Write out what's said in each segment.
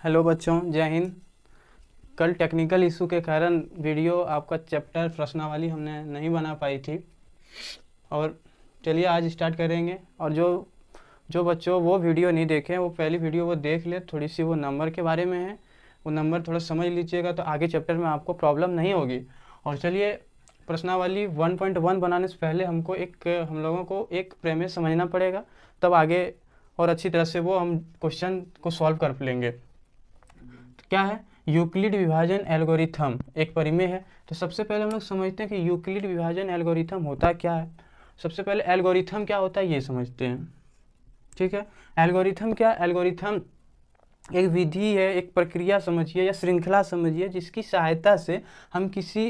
Hello बच्चों, जय हिंद। कल टेक्निकल इशू के कारण वीडियो आपका चैप्टर प्रश्नावली हमने नहीं बना पाई थी, और चलिए आज स्टार्ट करेंगे। और जो जो बच्चों वो वीडियो नहीं देखे वो पहली वीडियो वो देख ले, थोड़ी सी वो नंबर के बारे में है, वो नंबर थोड़ा समझ लीजिएगा तो आगे चैप्टर में आपको प्रॉब्लम नहीं होगी। और चलिए, प्रश्नावली 1.1 बनाने से पहले हम लोगों को एक प्रेमिस समझना पड़ेगा, तब आगे और अच्छी तरह से वो हम क्वेश्चन को सॉल्व कर लेंगे। क्या है यूक्लिड विभाजन एल्गोरिथम? एक परिमेय है। तो सबसे पहले हम लोग समझते हैं कि यूक्लिड विभाजन एल्गोरिथम होता क्या है। सबसे पहले एल्गोरिथम क्या होता है ये समझते हैं, ठीक है। एल्गोरिथम क्या? एल्गोरिथम एक विधि है, एक प्रक्रिया समझिए या श्रृंखला समझिए, जिसकी सहायता से हम किसी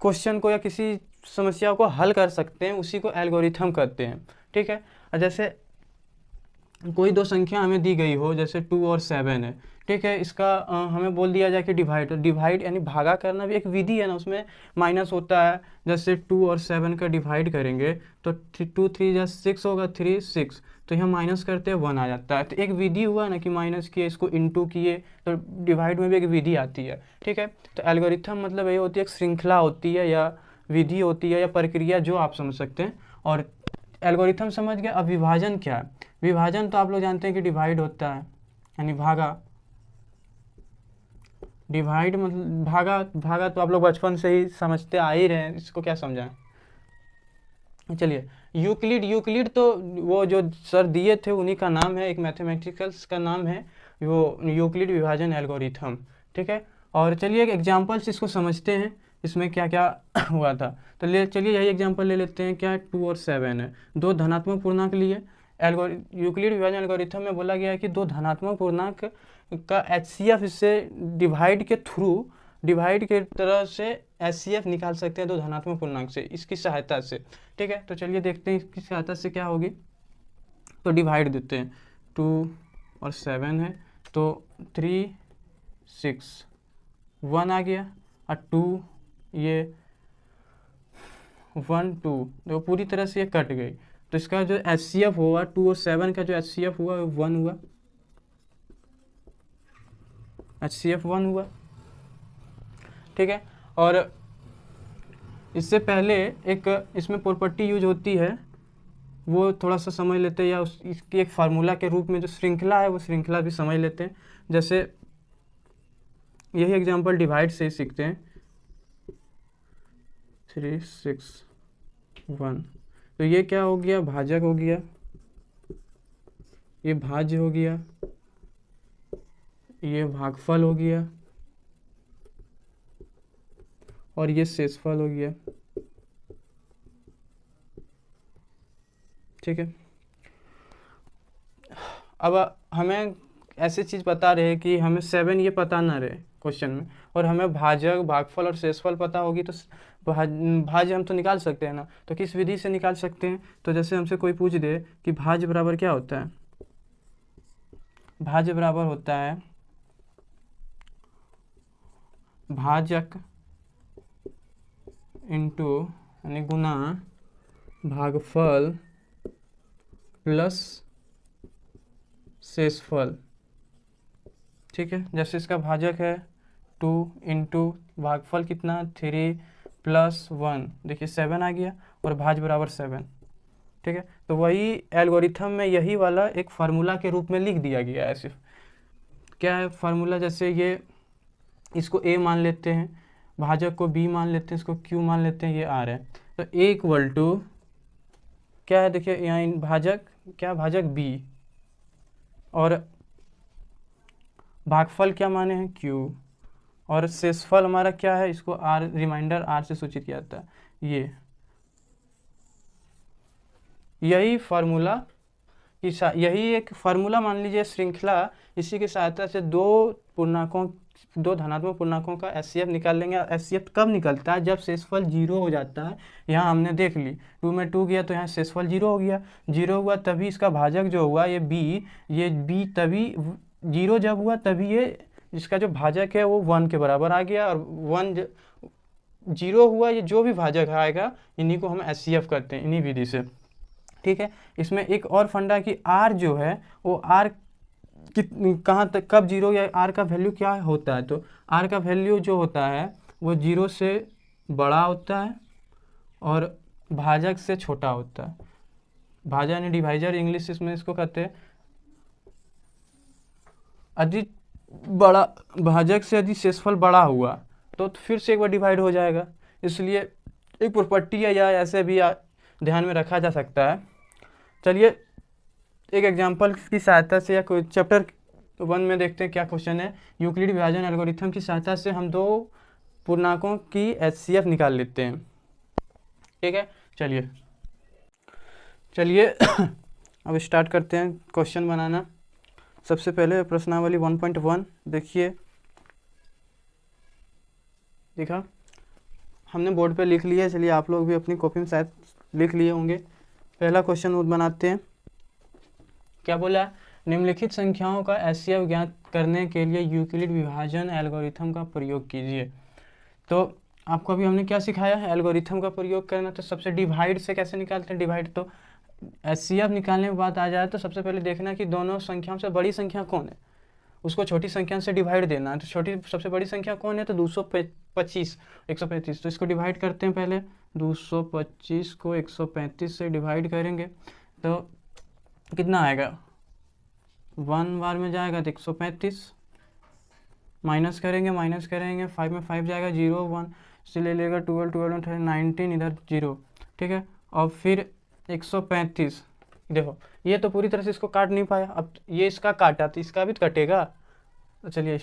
क्वेश्चन को या किसी समस्या को हल कर सकते हैं, उसी को एल्गोरिथम कहते हैं, ठीक है। और जैसे कोई दो संख्या हमें दी गई हो, जैसे 2 और 7 है, ठीक है। इसका हमें बोल दिया जाए कि डिवाइड यानी भागा करना भी एक विधि है ना, उसमें माइनस होता है। जैसे 2 और 7 का डिवाइड करेंगे तो 2 3 या 6 होगा, 3 6, तो यहाँ माइनस करते हैं 1 आ जाता है। तो एक विधि हुआ ना कि माइनस किए, इसको इंटू किए, तो डिवाइड में भी एक विधि आती है, ठीक है। तो एल्गोरिथम मतलब ये होती है, एक श्रृंखला होती है या विधि होती है या प्रक्रिया, जो आप समझ सकते हैं। और एल्गोरिथम समझ गए। अब विभाजन क्या है? विभाजन तो आप लोग जानते हैं कि डिवाइड होता है, यानी भागा। डिवाइड मतलब भागा, भागा तो आप लोग बचपन से ही समझते आ ही रहे हैं, इसको क्या समझाएं। चलिए, यूक्लिड तो वो जो सर दिए थे उन्हीं का नाम है, एक मैथमेटिकल्स का नाम है वो, यूक्लिड विभाजन एल्गोरिथम, ठीक है। और चलिए एक एग्जांपल से इसको समझते हैं, इसमें क्या क्या हुआ था। तो चलिए यही एग्जांपल ले लेते हैं। क्या 2 और 7 है, दो धनात्मक पूर्णांक लिए। यूक्लिड विभाजन एल्गोरिथम में बोला गया है कि दो धनात्मक पूर्णांक का HCF इससे डिवाइड के तरह से HCF निकाल सकते हैं दो धनात्मक पूर्णांक से, इसकी सहायता से, ठीक है। तो चलिए देखते हैं इसकी सहायता से क्या होगी। तो डिवाइड देते हैं, 2 और 7 है, तो 3 6 1 आ गया, और 2 ये 1 2, तो पूरी तरह से ये कट गई। तो इसका जो HCF हुआ 2 और 7 का जो HCF हुआ 1 हुआ, HCF 1 हुआ, ठीक है। और इससे पहले एक इसमें प्रॉपर्टी यूज होती है, वो थोड़ा सा समझ लेते हैं, या इसकी एक फार्मूला के रूप में जो श्रृंखला है वो श्रृंखला भी समझ लेते हैं। जैसे यही एग्जांपल डिवाइड से ही सीखते हैं। 3 6 1, तो ये क्या हो गया? भाजक हो गया, ये भाज्य हो गया, ये भागफल हो गया, और ये शेषफल हो गया, ठीक है। अब हमें ऐसी चीज़ बता रहे हैं कि हमें 7 ये पता ना रहे क्वेश्चन में, और हमें भाजक भागफल और शेषफल पता होगी, तो भाज्य हम तो निकाल सकते हैं ना। तो किस विधि से निकाल सकते हैं? तो जैसे हमसे कोई पूछ दे कि भाज्य बराबर क्या होता है, भाज्य बराबर होता है भाजक इंटू यानी गुना भागफल प्लस शेषफल, ठीक है। जैसे इसका भाजक है 2 इंटू भागफल कितना 3 प्लस 1, देखिए 7 आ गया, और भाज्य बराबर 7, ठीक है। तो वही एल्गोरिथम में यही वाला एक फार्मूला के रूप में लिख दिया गया है सिर्फ। क्या है फार्मूला? जैसे ये इसको A मान लेते हैं, भाजक को B मान लेते हैं, इसको Q मान लेते हैं, ये R है। तो A इक्वल टू क्या है? देखिए यहाँ भाजक क्या, भाजक B, और भागफल क्या माने हैं Q, और शेषफल हमारा क्या है? इसको R, रिमाइंडर R से सूचित किया जाता है। यही फार्मूला यही एक फार्मूला मान लीजिए श्रृंखला, इसी की सहायता से दो धनात्मक पूर्णांकों का HCF निकाल लेंगे। HCF कब निकलता है? जब शेषफल 0 हो जाता है। यहाँ हमने देख ली 2 में 2 गया, तो यहाँ शेषफल 0 हो गया। 0 हुआ तभी इसका भाजक जो हुआ ये B तभी 0 जब हुआ तभी ये इसका जो भाजक है वो 1 के बराबर आ गया, और 0 हुआ, ये जो भी भाजक आएगा इन्हीं को हम HCF करते हैं, इन्हीं विधि से, ठीक है। इसमें एक और फंडा कि R जो है वो R कहाँ तक कब जीरो या आर का वैल्यू क्या होता है, तो आर का वैल्यू जो होता है वो जीरो से बड़ा होता है और भाजक से छोटा होता है। भाजक यानी डिवाइजर इंग्लिश इसमें इसको कहते हैं। यदि बड़ा भाजक से यदि शेषफल बड़ा हुआ तो फिर से एक बार डिवाइड हो जाएगा, इसलिए एक प्रॉपर्टी है या ऐसे भी ध्यान में रखा जा सकता है। चलिए एक एग्जांपल की सहायता से या कोई चैप्टर 1 में देखते हैं क्या क्वेश्चन है। यूक्लिड विभाजन एल्गोरिथम की सहायता से हम दो पूर्णांकों की HCF निकाल लेते हैं। ठीक है, चलिए अब स्टार्ट करते हैं क्वेश्चन बनाना। सबसे पहले प्रश्नावली 1.1 देखिए, देखा हमने बोर्ड पे लिख लिया। चलिए आप लोग भी अपनी कॉपी में शायद लिख लिए होंगे। पहला क्वेश्चन बनाते हैं। क्या बोला, निम्नलिखित संख्याओं का HCF ज्ञात करने के लिए यूक्लिड विभाजन एल्गोरिथम का प्रयोग कीजिए। तो आपको अभी हमने क्या सिखाया है, एल्गोरिथम का प्रयोग करना। तो सबसे डिवाइड से कैसे निकालते हैं, डिवाइड तो HCF निकालने के बाद आ जाए तो सबसे पहले देखना कि दोनों संख्याओं से बड़ी संख्या कौन है, उसको छोटी संख्या से डिवाइड देना है। तो छोटी सबसे बड़ी संख्या कौन है, तो 225 135। तो इसको डिवाइड करते हैं। पहले 225 को 135 से डिवाइड करेंगे तो कितना आएगा, 1 बार में जाएगा तो 135, माइनस करेंगे 5 में 5 जाएगा 0 1 से ले लेगा 12 12 19 इधर 0। ठीक है, और फिर 135, देखो ये तो पूरी तरह से इसको काट नहीं पाया, अब ये इसका काटा तो इसका भी तो कटेगा। तो चलिए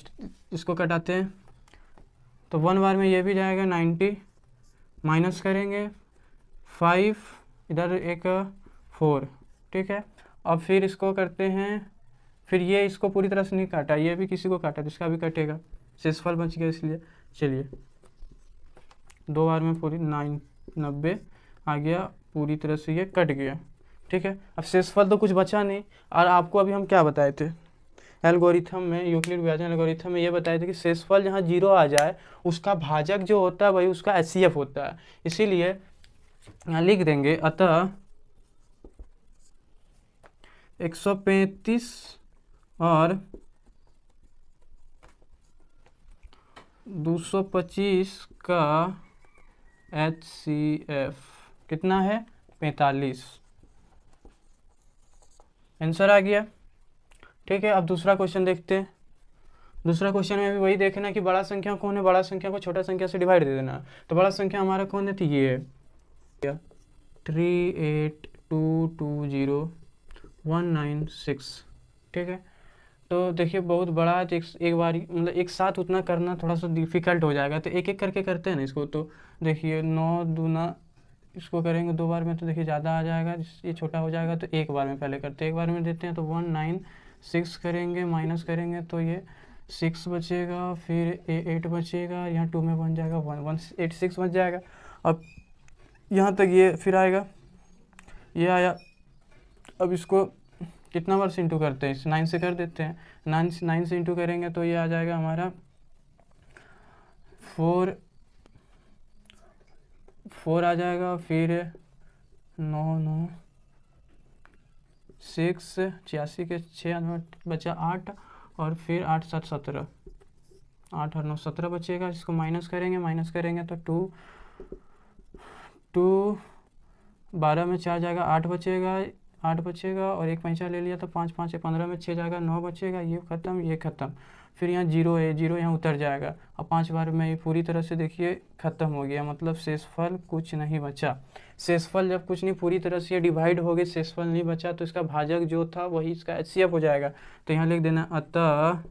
इसको कटाते हैं। तो 1 बार में ये भी जाएगा 90, माइनस करेंगे 5 इधर एक 4। ठीक है, अब फिर इसको करते हैं, फिर ये इसको पूरी तरह से नहीं काटा, ये भी किसी को काटा तो इसका भी कटेगा, शेषफल बच गया। इसलिए चलिए 2 बार में पूरी 90 आ गया, पूरी तरह से ये कट गया। ठीक है, अब शेषफल तो कुछ बचा नहीं। और आपको अभी हम क्या बताए थे एल्गोरिथम में, यूक्लिड विभाजन एल्गोरिथम में ये बताए थे कि शेषफल जहाँ 0 आ जाए उसका भाजक जो होता है वही उसका HCF होता है। इसीलिए यहाँ लिख देंगे, अतः 135 और 225 का HCF कितना है, 45। आंसर आ गया। ठीक है, अब दूसरा क्वेश्चन देखते हैं। दूसरा क्वेश्चन में भी वही देखना कि बड़ा संख्या कौन है, बड़ा संख्या को छोटा संख्या से डिवाइड दे देना। तो बड़ा संख्या हमारा कौन है, तो ये है 38220,196। ठीक है, तो देखिए बहुत बड़ा है तो एक बार मतलब एक साथ उतना करना थोड़ा सा डिफिकल्ट हो जाएगा, तो एक एक करके करते हैं ना इसको। तो देखिए 9 दूना इसको करेंगे 2 बार में तो देखिए ज़्यादा आ जाएगा, ये छोटा हो जाएगा। तो एक बार में पहले करते हैं, एक बार में देते हैं। तो 196 करेंगे, माइनस करेंगे तो ये 6 बचेगा, फिर 8 बचेगा, यहाँ 2 में बन जाएगा 186 बच जाएगा। अब यहाँ तक ये फिर आएगा, ये आया। अब इसको कितना बार से इंटू करते हैं, 9 से कर देते हैं। 9 से इंटू करेंगे तो ये आ जाएगा हमारा 4 आ जाएगा, फिर 9 9 6 86 के 6 बचा 8, और फिर 8 7 17, 8 और 9 17 बचेगा। इसको माइनस करेंगे तो 2 12 में 4 जाएगा, 8 बचेगा और एक पैंचा ले लिया तो 5 5 15 में 6 जाएगा, 9 बचेगा। ये खत्म, ये खत्म। फिर यहाँ 0 है, 0 यहाँ उतर जाएगा। अब 5 बार में ये पूरी तरह से देखिए खत्म हो गया, मतलब शेषफल कुछ नहीं बचा। शेषफल जब कुछ नहीं पूरी तरह से डिवाइड हो गए, शेषफल नहीं बचा, तो इसका भाजक जो था वही इसका HCF हो जाएगा। तो यहाँ लिख देना, अतः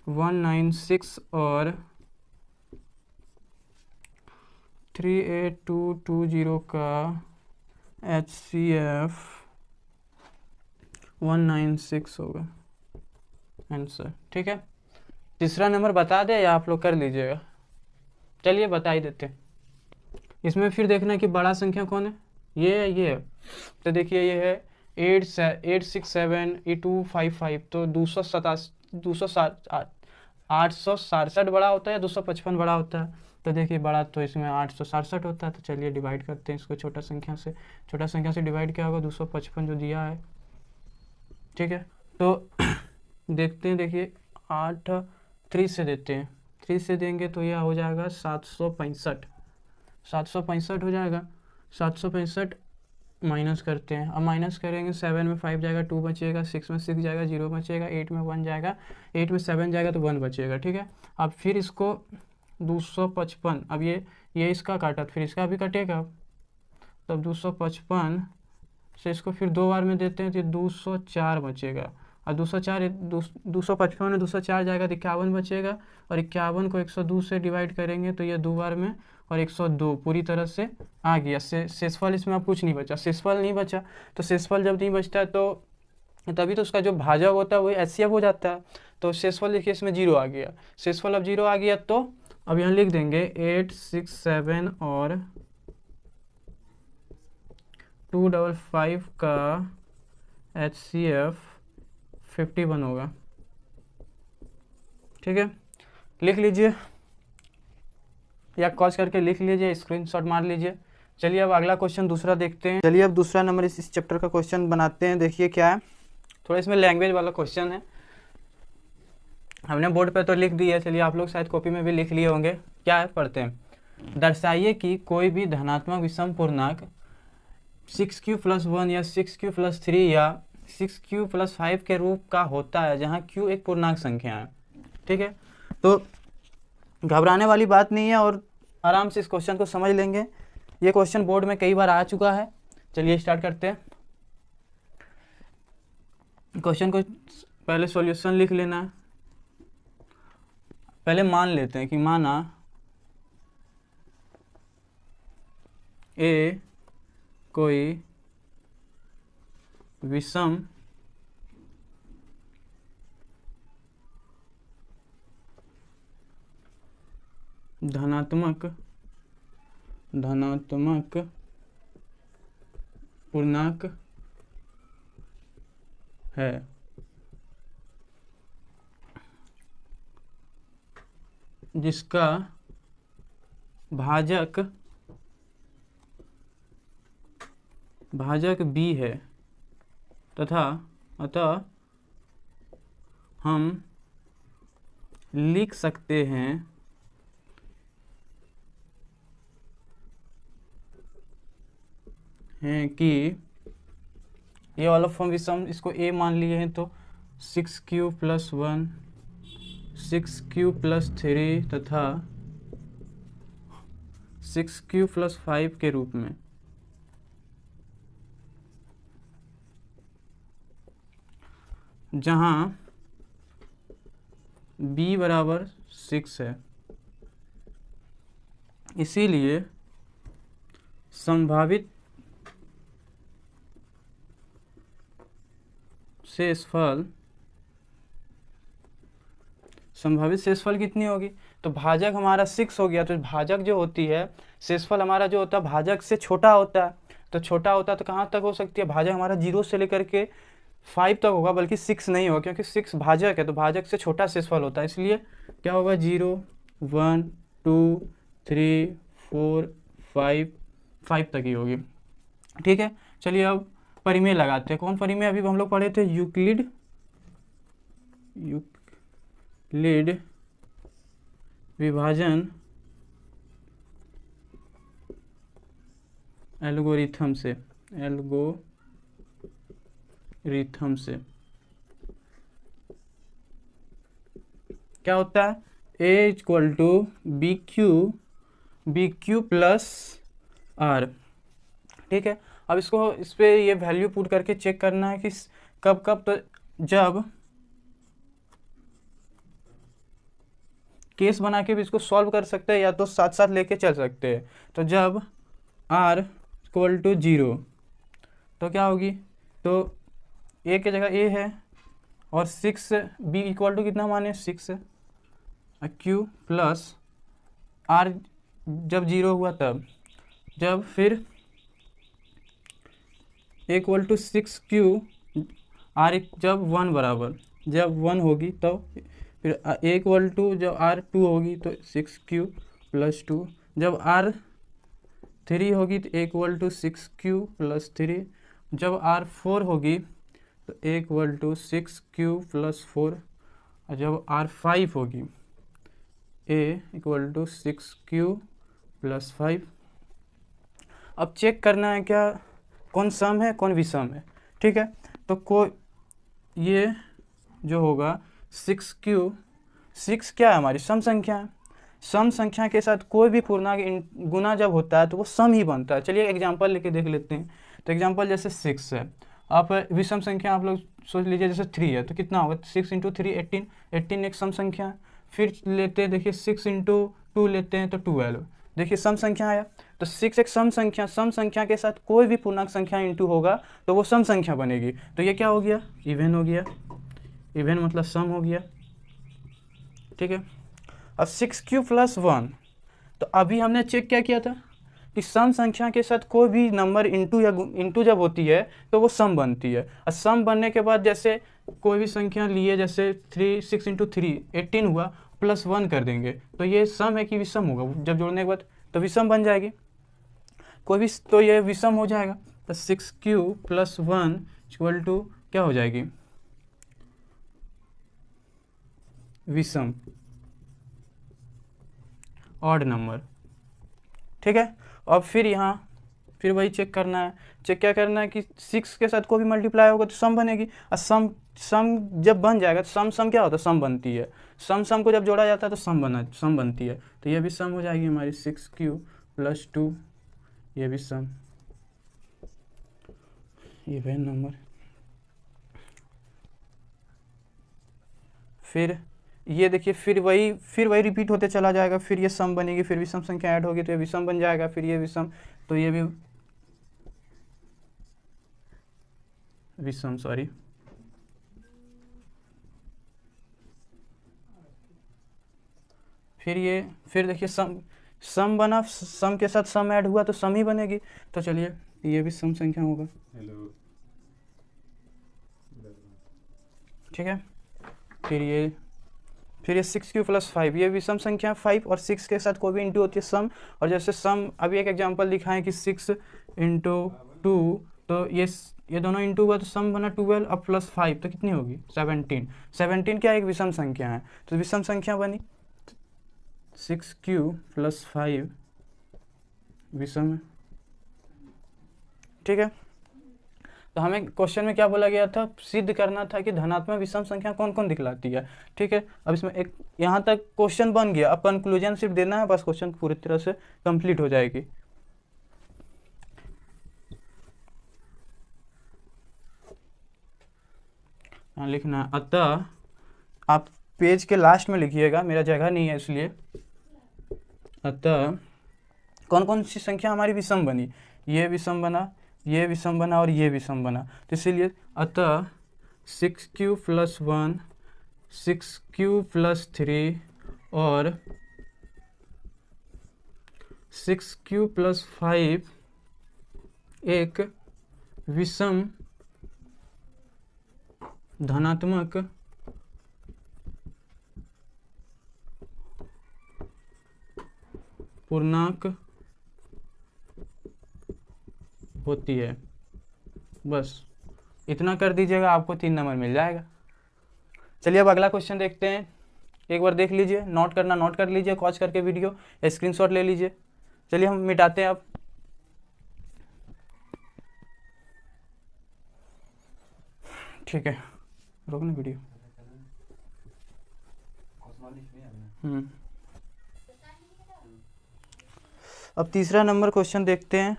196 और 38220 का HCF 196 होगा आंसर। ठीक है, तीसरा नंबर बता दे या आप लोग कर लीजिएगा। चलिए बता ही देते हैं। इसमें फिर देखना कि बड़ा संख्या कौन है, ये तो देखिए ये है 867 तो 867 बड़ा होता है या 255 बड़ा होता है। तो देखिए बड़ा तो इसमें 867 होता है। तो चलिए डिवाइड करते हैं इसको छोटा संख्या से डिवाइड क्या होगा, 255 जो दिया है। ठीक है, तो देखते हैं, देखिए 8 3 से देते हैं, 3 से देंगे तो यह हो जाएगा 765, 765 हो जाएगा। 765 माइनस करते हैं, अब माइनस करेंगे, 7 में 5 जाएगा, 2 बचेगा, 6 में 6 जाएगा, 0 बचेगा, 8 में 1 जाएगा, 8 में 7 जाएगा तो 1 बचेगा। ठीक है, अब फिर इसको 255, अब ये इसका काटा तो फिर इसका भी कटेगा, तब 255 से इसको फिर 2 बार में देते हैं तो 204 बचेगा, और 255 में 204 जाएगा तो 51 बचेगा, और 51 को 102 से डिवाइड करेंगे तो ये 2 बार में, और 102 पूरी तरह से आ गया। शेषफल इसमें अब कुछ नहीं बचा, शेषफल नहीं बचा, तो शेषफल जब नहीं बचता है तो तभी तो उसका जो भाजक होता है वो एचसीएफ हो जाता है। तो शेषफल देखिए इसमें 0 आ गया, शेषफल अब 0 आ गया, तो अब यहाँ लिख देंगे 8 6 7 और 255 का HCF 51 होगा। ठीक है, लिख लीजिए या कॉज करके लिख लीजिए, स्क्रीनशॉट मार लीजिए। चलिए अब अगला क्वेश्चन दूसरा देखते हैं। चलिए अब दूसरा नंबर इस चैप्टर का क्वेश्चन बनाते हैं। देखिए क्या है, थोड़ा इसमें लैंग्वेज वाला क्वेश्चन है, हमने बोर्ड पे तो लिख दिया, चलिए आप लोग शायद कॉपी में भी लिख लिए होंगे। क्या है, पढ़ते हैं। दर्शाइए कि कोई भी धनात्मक विषम पूर्णांक 6q + 1 या 6q + 3 या 6q + 5 के रूप का होता है जहाँ q एक पूर्णांक संख्या है। ठीक है, तो घबराने वाली बात नहीं है और आराम से इस क्वेश्चन को समझ लेंगे। ये क्वेश्चन बोर्ड में कई बार आ चुका है। चलिए स्टार्ट करते हैं। क्वेश्चन को पहले सॉल्यूशन लिख लेना है। पहले मान लेते हैं कि माना ए कोई विषम धनात्मक पूर्णांक है, जिसका भाजक b है तथा अतः हम लिख सकते हैं कि ये वाला फॉर्म विषम, इसको a मान लिए हैं तो 6q + 1 6q + 3 तथा 6q + 5 के रूप में। जहाँ b = 6 है, इसीलिए संभावित शेषफल कितनी होगी, तो भाजक हमारा 6 हो गया, तो भाजक जो होती है, शेषफल हमारा जो होता है भाजक से छोटा होता है, तो छोटा होता है तो कहाँ तक हो सकती है, भाजक हमारा 0 से लेकर के 5 तक होगा, बल्कि 6 नहीं होगा, क्योंकि 6 भाजक है तो भाजक से छोटा शेषफल होता है, इसलिए क्या होगा 0 1 2 3 4 5 तक ही होगी। ठीक है, चलिए अब परिमेय लगाते हैं। कौन परिमेय, अभी हम लोग पढ़े थे यूक्लिड विभाजन एल्गोरिथम से क्या होता है, A = BQ + R। ठीक है, अब इसको इस पे ये वैल्यू पुट करके चेक करना है कि कब कब, तो जब केस बना के भी इसको सॉल्व कर सकते हैं या तो साथ साथ लेके चल सकते हैं। तो जब R = 0 तो क्या होगी, तो A की जगह A है और 6 B = कितना माने 6 Q + R जब 0 हुआ तब, जब फिर A = 6Q R जब 1 बराबर, जब 1 होगी तो फिर A = जब R 2 होगी तो 6Q + 2, जब R 3 होगी तो A = 6Q + 3, जब R 4 होगी तो तो A equal to 6Q plus 4, और जब R 5 होगी A equal to 6Q plus 5। अब चेक करना है क्या कौन सम है कौन विषम है, ठीक है। तो ये जो होगा 6Q, 6 क्या है हमारी सम संख्या है, सम संख्या के साथ कोई भी पूर्णांक गुना जब होता है तो वो सम ही बनता है। चलिए एग्जांपल लेके देख लेते हैं। तो एग्जांपल जैसे 6 है, आप विषम संख्या आप लोग सोच लीजिए, जैसे 3 है तो कितना होगा 6 × 3 18, 18 एक सम संख्या है। फिर लेते हैं देखिए 6 × 2 लेते हैं तो 12, देखिए सम संख्या आया। तो 6 एक सम संख्या के साथ कोई भी पूर्णांक संख्या इंटू होगा तो वो सम संख्या बनेगी। तो ये क्या हो गया, इवन हो गया, इवन मतलब सम हो गया, ठीक है। अब 6Q प्लस 1, तो अभी हमने चेक क्या किया था कि सम संख्या के साथ कोई भी नंबर इंटू जब होती है तो वो सम बनती है। और सम बनने के बाद जैसे कोई भी संख्या लिए, जैसे 6 × 3 18 हुआ, प्लस 1 कर देंगे तो ये सम है कि विषम होगा, जब जोड़ने के बाद तो विषम बन जाएगी कोई भी, तो ये विषम हो जाएगा। तो 6Q प्लस 1 इक्वल टू क्या हो जाएगी, विषम, ऑड नंबर, ठीक है। और फिर यहाँ फिर वही चेक करना है, चेक क्या करना है कि 6 के साथ कोई भी मल्टीप्लाई होगा तो सम बनेगी। और सम जब बन जाएगा तो सम क्या होता है, सम बनती है। सम को जब जोड़ा जाता है तो सम बनती है। तो ये भी सम हो जाएगी हमारी 6Q प्लस 2, ये भी सम, इवन नंबर। फिर ये देखिए फिर वही रिपीट होते चला जाएगा, फिर ये सम बनेगी, फिर विषम संख्या ऐड होगी तो ये विषम बन जाएगा, फिर ये विषम, तो ये भी विषम, सॉरी, फिर देखिए सम बना, सम के साथ सम ऐड हुआ तो सम ही बनेगी। तो चलिए ये भी सम संख्या होगा, ठीक है। फिर ये 6Q प्लस 5, ये विषम संख्या 5 और 6 के साथ कोई भी इंटू होती है सम। और जैसे सम अभी एक एग्जांपल दिखाएं कि 6 × 2, तो ये दोनों इंटू हुआ तो सम बना 12, अब प्लस 5 तो कितनी होगी 17। 17 क्या एक विषम संख्या है, तो विषम संख्या बनी 6Q प्लस 5 विषम है, ठीक है। तो हमें क्वेश्चन में क्या बोला गया था, सिद्ध करना था कि धनात्मक विषम संख्या कौन कौन दिखलाती है, ठीक है। अब इसमें एक यहाँ तक क्वेश्चन बन गया, अब कंक्लूजन सिर्फ देना है, बस क्वेश्चन पूरी तरह से कंप्लीट हो जाएगी। यहाँ लिखना है, अतः आप पेज के लास्ट में लिखिएगा, मेरा जगह नहीं है इसलिए। अतः कौन कौन सी संख्या हमारी विषम बनी, ये विषम बना, ये विषम बना और ये विषम बना, तो इसीलिए अतः 6Q प्लस 1, 6Q प्लस 3 और 6Q प्लस 5 एक विषम धनात्मक पूर्णांक होती है। बस इतना कर दीजिएगा, आपको 3 नंबर मिल जाएगा। चलिए अब अगला क्वेश्चन देखते हैं, एक बार देख लीजिए, नोट करना नोट कर लीजिए, पॉज करके वीडियो या स्क्रीनशॉट ले लीजिए। चलिए हम मिटाते हैं अब। ठीक है, रोकना वीडियो। अब तीसरा नंबर क्वेश्चन देखते हैं,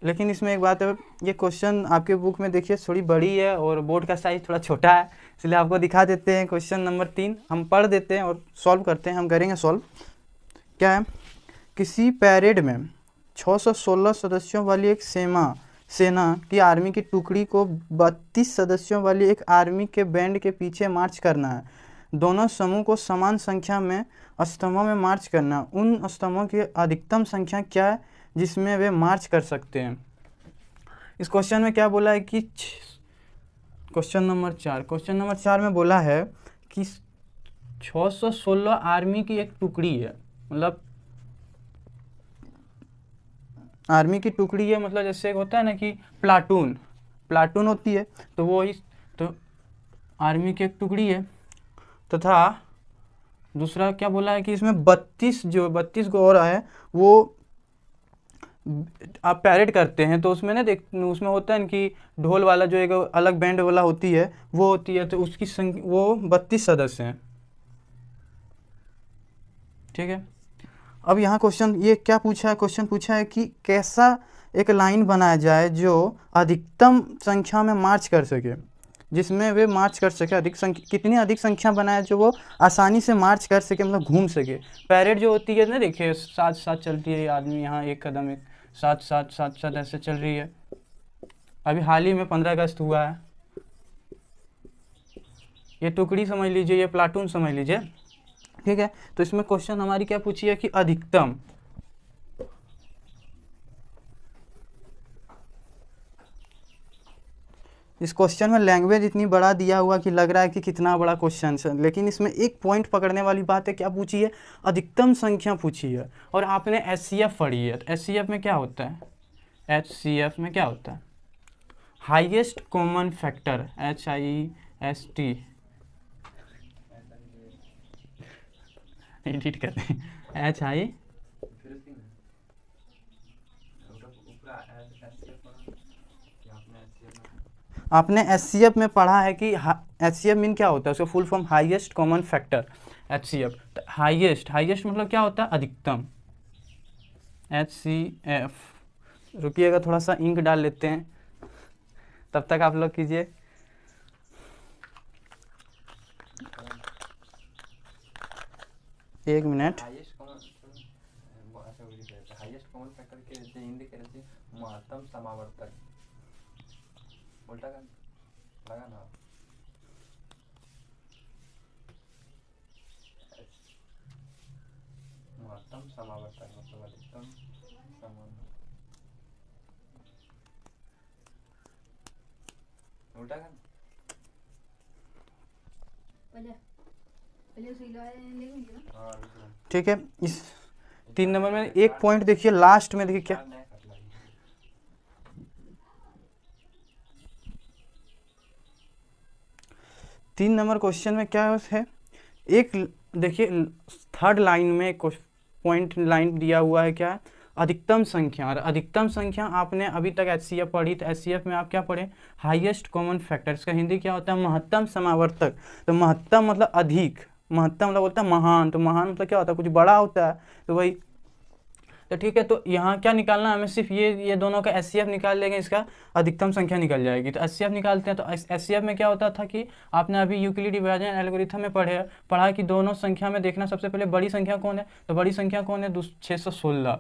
लेकिन इसमें एक बात है, ये क्वेश्चन आपके बुक में देखिए थोड़ी बड़ी है और बोर्ड का साइज थोड़ा छोटा है, इसलिए आपको दिखा देते हैं। क्वेश्चन नंबर 3 हम पढ़ देते हैं और सॉल्व करते हैं, हम करेंगे सॉल्व। क्या है, किसी पैरेड में 616 सदस्यों वाली एक सेना की आर्मी की टुकड़ी को 32 सदस्यों वाली एक आर्मी के बैंड के पीछे मार्च करना है। दोनों समूह को समान संख्या में स्तंभों में मार्च करना। उन स्तंभों की अधिकतम संख्या क्या है जिसमें वे मार्च कर सकते हैं। इस क्वेश्चन में क्या बोला है कि क्वेश्चन नंबर 4 में बोला है कि 616 आर्मी की एक टुकड़ी है, मतलब आर्मी की टुकड़ी है, मतलब जैसे होता है ना कि प्लाटून होती है, तो वो तो आर्मी की एक टुकड़ी है, तथा दूसरा क्या बोला है कि इसमें 32 को और है वो आप पैरेड करते हैं, तो उसमें ना देख उसमें होता है ना कि ढोल वाला जो एक अलग बैंड वाला होती है वो होती है, तो उसकी संख्या वो 32 सदस्य हैं। ठीक है, अब यहाँ क्वेश्चन ये क्या पूछा है, क्वेश्चन पूछा है कि कैसा एक लाइन बनाया जाए जो अधिकतम संख्या में मार्च कर सके, जिसमें वे मार्च कर सके, कितनी अधिक संख्या बनाए जो वो आसानी से मार्च कर सके, मतलब घूम सके। पैरेड जो होती है ना, देखिए साथ साथ चलती है, आदमी यहाँ एक कदम एक साथ साथ साथ साथ ऐसे चल रही है। अभी हाल ही में 15 अगस्त हुआ है, ये टुकड़ी समझ लीजिए, ये प्लाटून समझ लीजिए। ठीक है, तो इसमें क्वेश्चन हमारी क्या पूछी है कि अधिकतम, इस क्वेश्चन में लैंग्वेज इतनी बड़ा दिया हुआ कि लग रहा है कि कितना बड़ा क्वेश्चन है, लेकिन इसमें एक पॉइंट पकड़ने वाली बात है, क्या पूछी है, अधिकतम संख्या पूछी है। और आपने एचसीएफ पढ़ी है, तो एचसीएफ में क्या होता है, एचसीएफ में क्या होता है, highest common factor, HIEST, edit करते हैं, HI, आपने एचसीएफ में पढ़ा है कि एचसीएफ मीन क्या होता है, उसका full form highest common factor, HCF. तो हाईएस्ट, हाईएस्ट मतलब क्या होता है, अधिकतम, HCF। रुकिएगा, थोड़ा सा इंक डाल लेते हैं, तब तक आप लोग कीजिए। एक मिनट, महत्तम समावर्तक उल्टा कर लगा ना, महत्तम समावर्तक मतलब अधिकतम समान, उल्टा कर ठीक है। इस 3 नंबर में एक पॉइंट देखिए, लास्ट में देखिए क्या, तीन नंबर क्वेश्चन में क्या है, एक देखिए थर्ड लाइन में पॉइंट लाइन दिया हुआ है, क्या अधिकतम संख्या। और अधिकतम संख्या आपने अभी तक एचसीएफ पढ़ी, तो एचसीएफ में आप क्या पढ़े, हाईएस्ट कॉमन फैक्टर, इसका हिंदी क्या होता है, महत्तम समावर्तक। तो महत्तम मतलब अधिक, महत्तम मतलब होता है महान, तो महान मतलब क्या होता है, कुछ बड़ा होता है, तो वही। तो ठीक है, तो यहाँ क्या निकालना है हमें, सिर्फ ये दोनों का एचसीएफ निकाल लेंगे, इसका अधिकतम संख्या निकल जाएगी। तो एचसीएफ निकालते हैं, तो एचसीएफ में क्या होता था कि आपने अभी यूक्लिड डिवीजन एल्गोरिथम में पढ़ा कि दोनों संख्या में देखना सबसे पहले बड़ी संख्या कौन है, तो बड़ी संख्या कौन है, 616।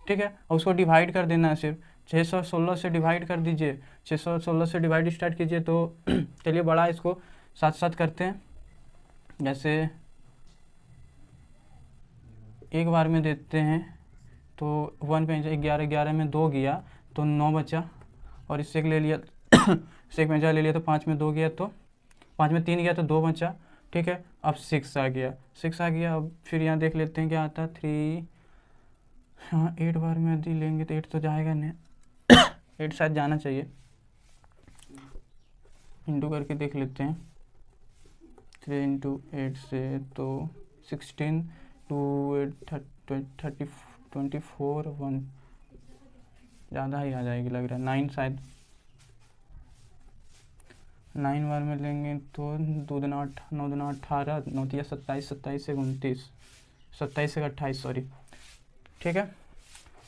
ठीक है, और उसको डिवाइड कर देना है, सिर्फ 616 से डिवाइड कर दीजिए, 616 से डिवाइड स्टार्ट कीजिए। तो चलिए बड़ा इसको साथ साथ करते हैं, जैसे एक बार में देते हैं, तो 1 पे 11, 11 में 2 गया तो 9 बचा, और इससे एक ले लिया इससे एक में ले लिया तो 5 में 2 गया, तो 5 में 3 गया तो 2 बचा। ठीक है, अब 6 आ गया, 6 आ गया। अब फिर यहाँ देख लेते हैं क्या आता है, 3, हाँ 8 बार में यदि लेंगे तो 8 तो जाएगा नहीं 8 शायद जाना चाहिए, इंटू करके देख लेते हैं, 3 इंटू 8 से तो 16, 2 8 24 1 ज़्यादा ही आ जाएगी लग रहा है, 9 शायद, 9 बार में लेंगे तो 2 दूना 8, 9 दूना 18, 9 तिया 27, 27 से 29, 27 से 28 सॉरी। ठीक है,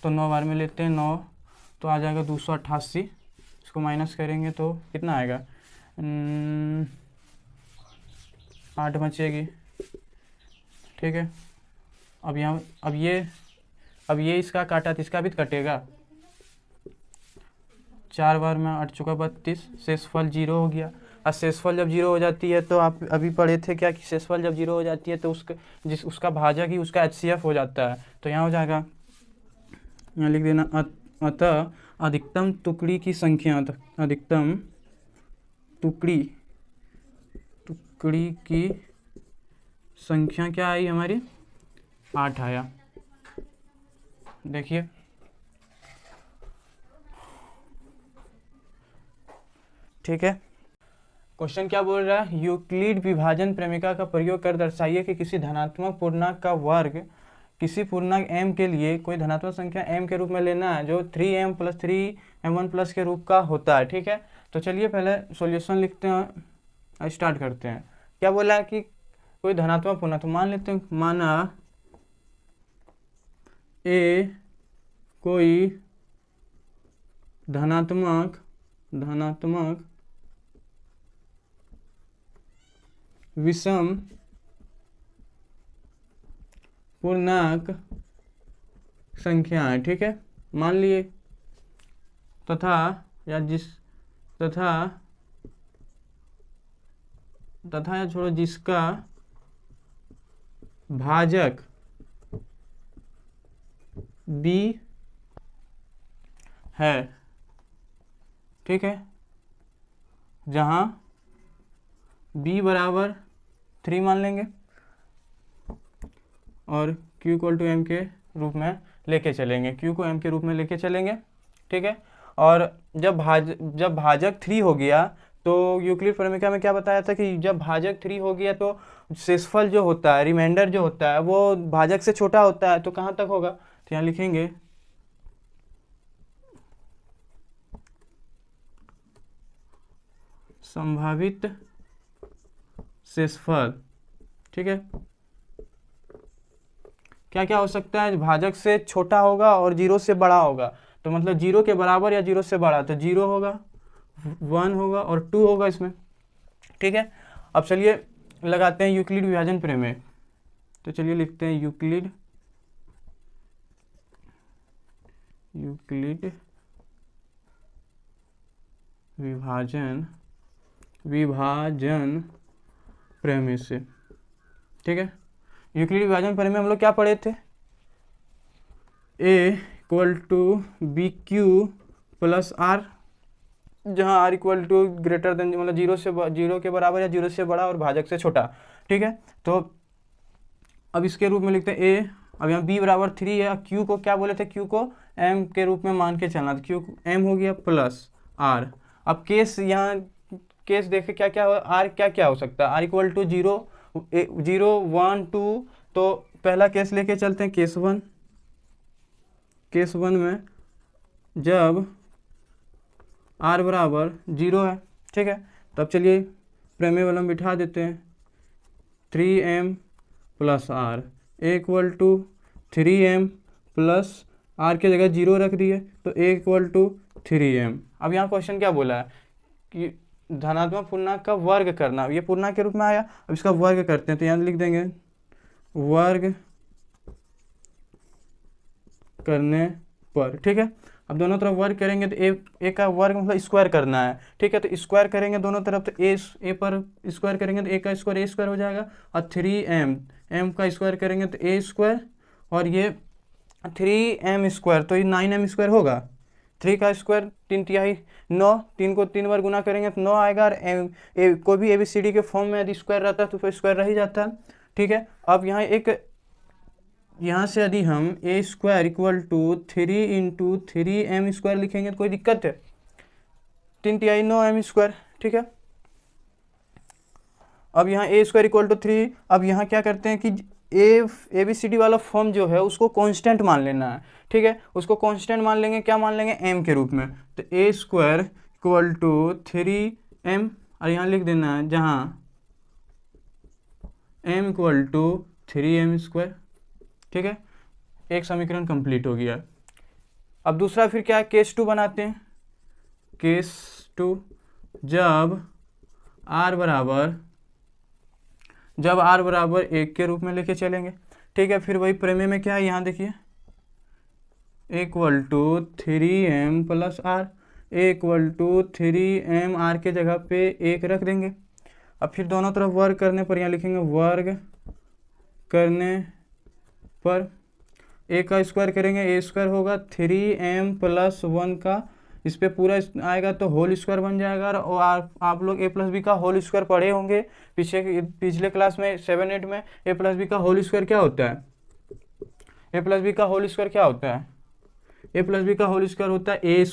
तो 9 बार में लेते हैं, 9 तो आ जाएगा 288, इसको माइनस करेंगे तो कितना आएगा, 8 बचेगी। ठीक है, अब यहाँ अब ये इसका काटा तो इसका भी तो कटेगा, 4 बार में 8 चुका 32, शेषफल 0 हो गया। और शेषफल जब 0 हो जाती है तो आप अभी पढ़े थे क्या कि शेषफल जब 0 हो जाती है तो उसका भाजक ही उसका एचसीएफ हो जाता है, तो यहाँ हो जाएगा, यहाँ लिख देना, अतः अधिकतम टुकड़ी की संख्या, अधिकतम टुकड़ी की संख्या क्या आई हमारी, 8 आया। देखिए ठीक है, क्वेश्चन क्या बोल रहा है, यूक्लिड विभाजन प्रेमिका का प्रयोग कर दर्शाइए कि किसी धनात्मक पूर्णांक का वर्ग किसी पूर्णांक m के लिए कोई धनात्मक संख्या m के रूप में लेना है जो 3m + 3m1 प्लस के रूप का होता है। ठीक है, तो चलिए पहले सॉल्यूशन लिखते हैं और स्टार्ट करते हैं। क्या बोला है कि कोई धनात्मक पूर्णांक, तो मान लेते हैं, माना a कोई धनात्मक विषम पूर्णांक संख्या है। ठीक है, मान लिए तथा या छोड़ो जिसका भाजक b है। ठीक है, जहां b बराबर 3 मान लेंगे और q = m के रूप में लेके चलेंगे, q को m के रूप में लेके चलेंगे। ठीक है, और जब भाजक 3 हो गया तो यूक्लिड प्रमेय में क्या बताया था कि जब भाजक 3 हो गया तो शेषफल जो होता है, रिमाइंडर जो होता है वो भाजक से छोटा होता है, तो कहाँ तक होगा, तो यहाँ लिखेंगे संभावित शेषफल। ठीक है, क्या क्या हो सकता है, भाजक से छोटा होगा और 0 से बड़ा होगा, तो मतलब 0 के बराबर या 0 से बड़ा, तो 0 होगा, 1 होगा और 2 होगा इसमें। ठीक है, अब चलिए लगाते हैं यूक्लिड विभाजन प्रमेय। तो चलिए लिखते हैं यूक्लिड विभाजन प्रमेय से। ठीक है, यूक्लिड विभाजन प्रमेय में हम लोग क्या पढ़े थे, a = bq + r, जहाँ r = ग्रेटर देन मतलब 0 के बराबर या 0 से बड़ा और भाजक से छोटा। ठीक है, तो अब इसके रूप में लिखते हैं a, अब यहाँ b बराबर 3 है, q को क्या बोले थे, q को m के रूप में मान के चलना, तो q m हो गया प्लस r। अब केस यहाँ केस देखे क्या क्या r क्या हो सकता है, r = 0 0 1 2, तो पहला केस लेके चलते हैं, केस 1 में जब r बराबर 0 है। ठीक है, तब चलिए प्रमेय वाला बिठा देते हैं, 3m + r = 3m plus r के जगह 0 रख दिए तो a = 3m। अब यहाँ क्वेश्चन क्या बोला है कि धनात्मक पूर्णांक का वर्ग करना, ये पूर्णांक के रूप में आया, अब इसका वर्ग करते हैं, तो यहाँ लिख देंगे वर्ग करने पर। ठीक है, अब दोनों तरफ वर्ग करेंगे तो ए का वर्ग मतलब स्क्वायर करना है। ठीक है, तो स्क्वायर करेंगे दोनों तरफ, तो ए पर स्क्वायर करेंगे तो ए का स्क्वायर हो जाएगा, और 3m का स्क्वायर करेंगे तो a² और ये 3m², तो ये 9m² होगा। 3 का स्क्वायर 3 तिहाई 9, 3 को 3 बार गुना करेंगे तो 9 आएगा, और कोई भी ABCD के फॉर्म में यदि स्क्वायर रहता है तो फिर स्क्वायर रह ही जाता है। ठीक है, अब यहाँ से यदि हम a² = 3 × 3m² लिखेंगे तो कोई दिक्कत है, 3 तिहाई 9m²। ठीक है, अब यहाँ a² = 3, अब यहाँ क्या करते हैं कि ABCD वाला फॉर्म जो है उसको कांस्टेंट मान लेना है। ठीक है, उसको कांस्टेंट मान लेंगे, क्या मान लेंगे, m के रूप में, तो a² = 3m, और यहाँ लिख देना है जहाँ m = 3m²। ठीक है, एक समीकरण कंप्लीट हो गया। अब दूसरा फिर क्या है, केस 2 बनाते हैं। केस 2, जब r बराबर 1 के रूप में लेके चलेंगे। ठीक है, फिर वही प्रमेय में क्या है, यहाँ देखिए = 3m + r, = 3m, r के जगह पे 1 रख देंगे। अब फिर दोनों तरफ वर्ग करने पर यहाँ लिखेंगे वर्ग करने पर, a का स्क्वायर करेंगे, a² होगा 3m + 1 का, इस पे पूरा आएगा तो होल स्क्वायर बन जाएगा। और आप लोग a + b का होल स्क्वायर पढ़े होंगे पिछले क्लास में 7-8 में। a + b का होल स्क्वायर क्या होता है, a + b का होल स्क्वायर क्या होता है, a + b का होल स्क्वायर होता है a²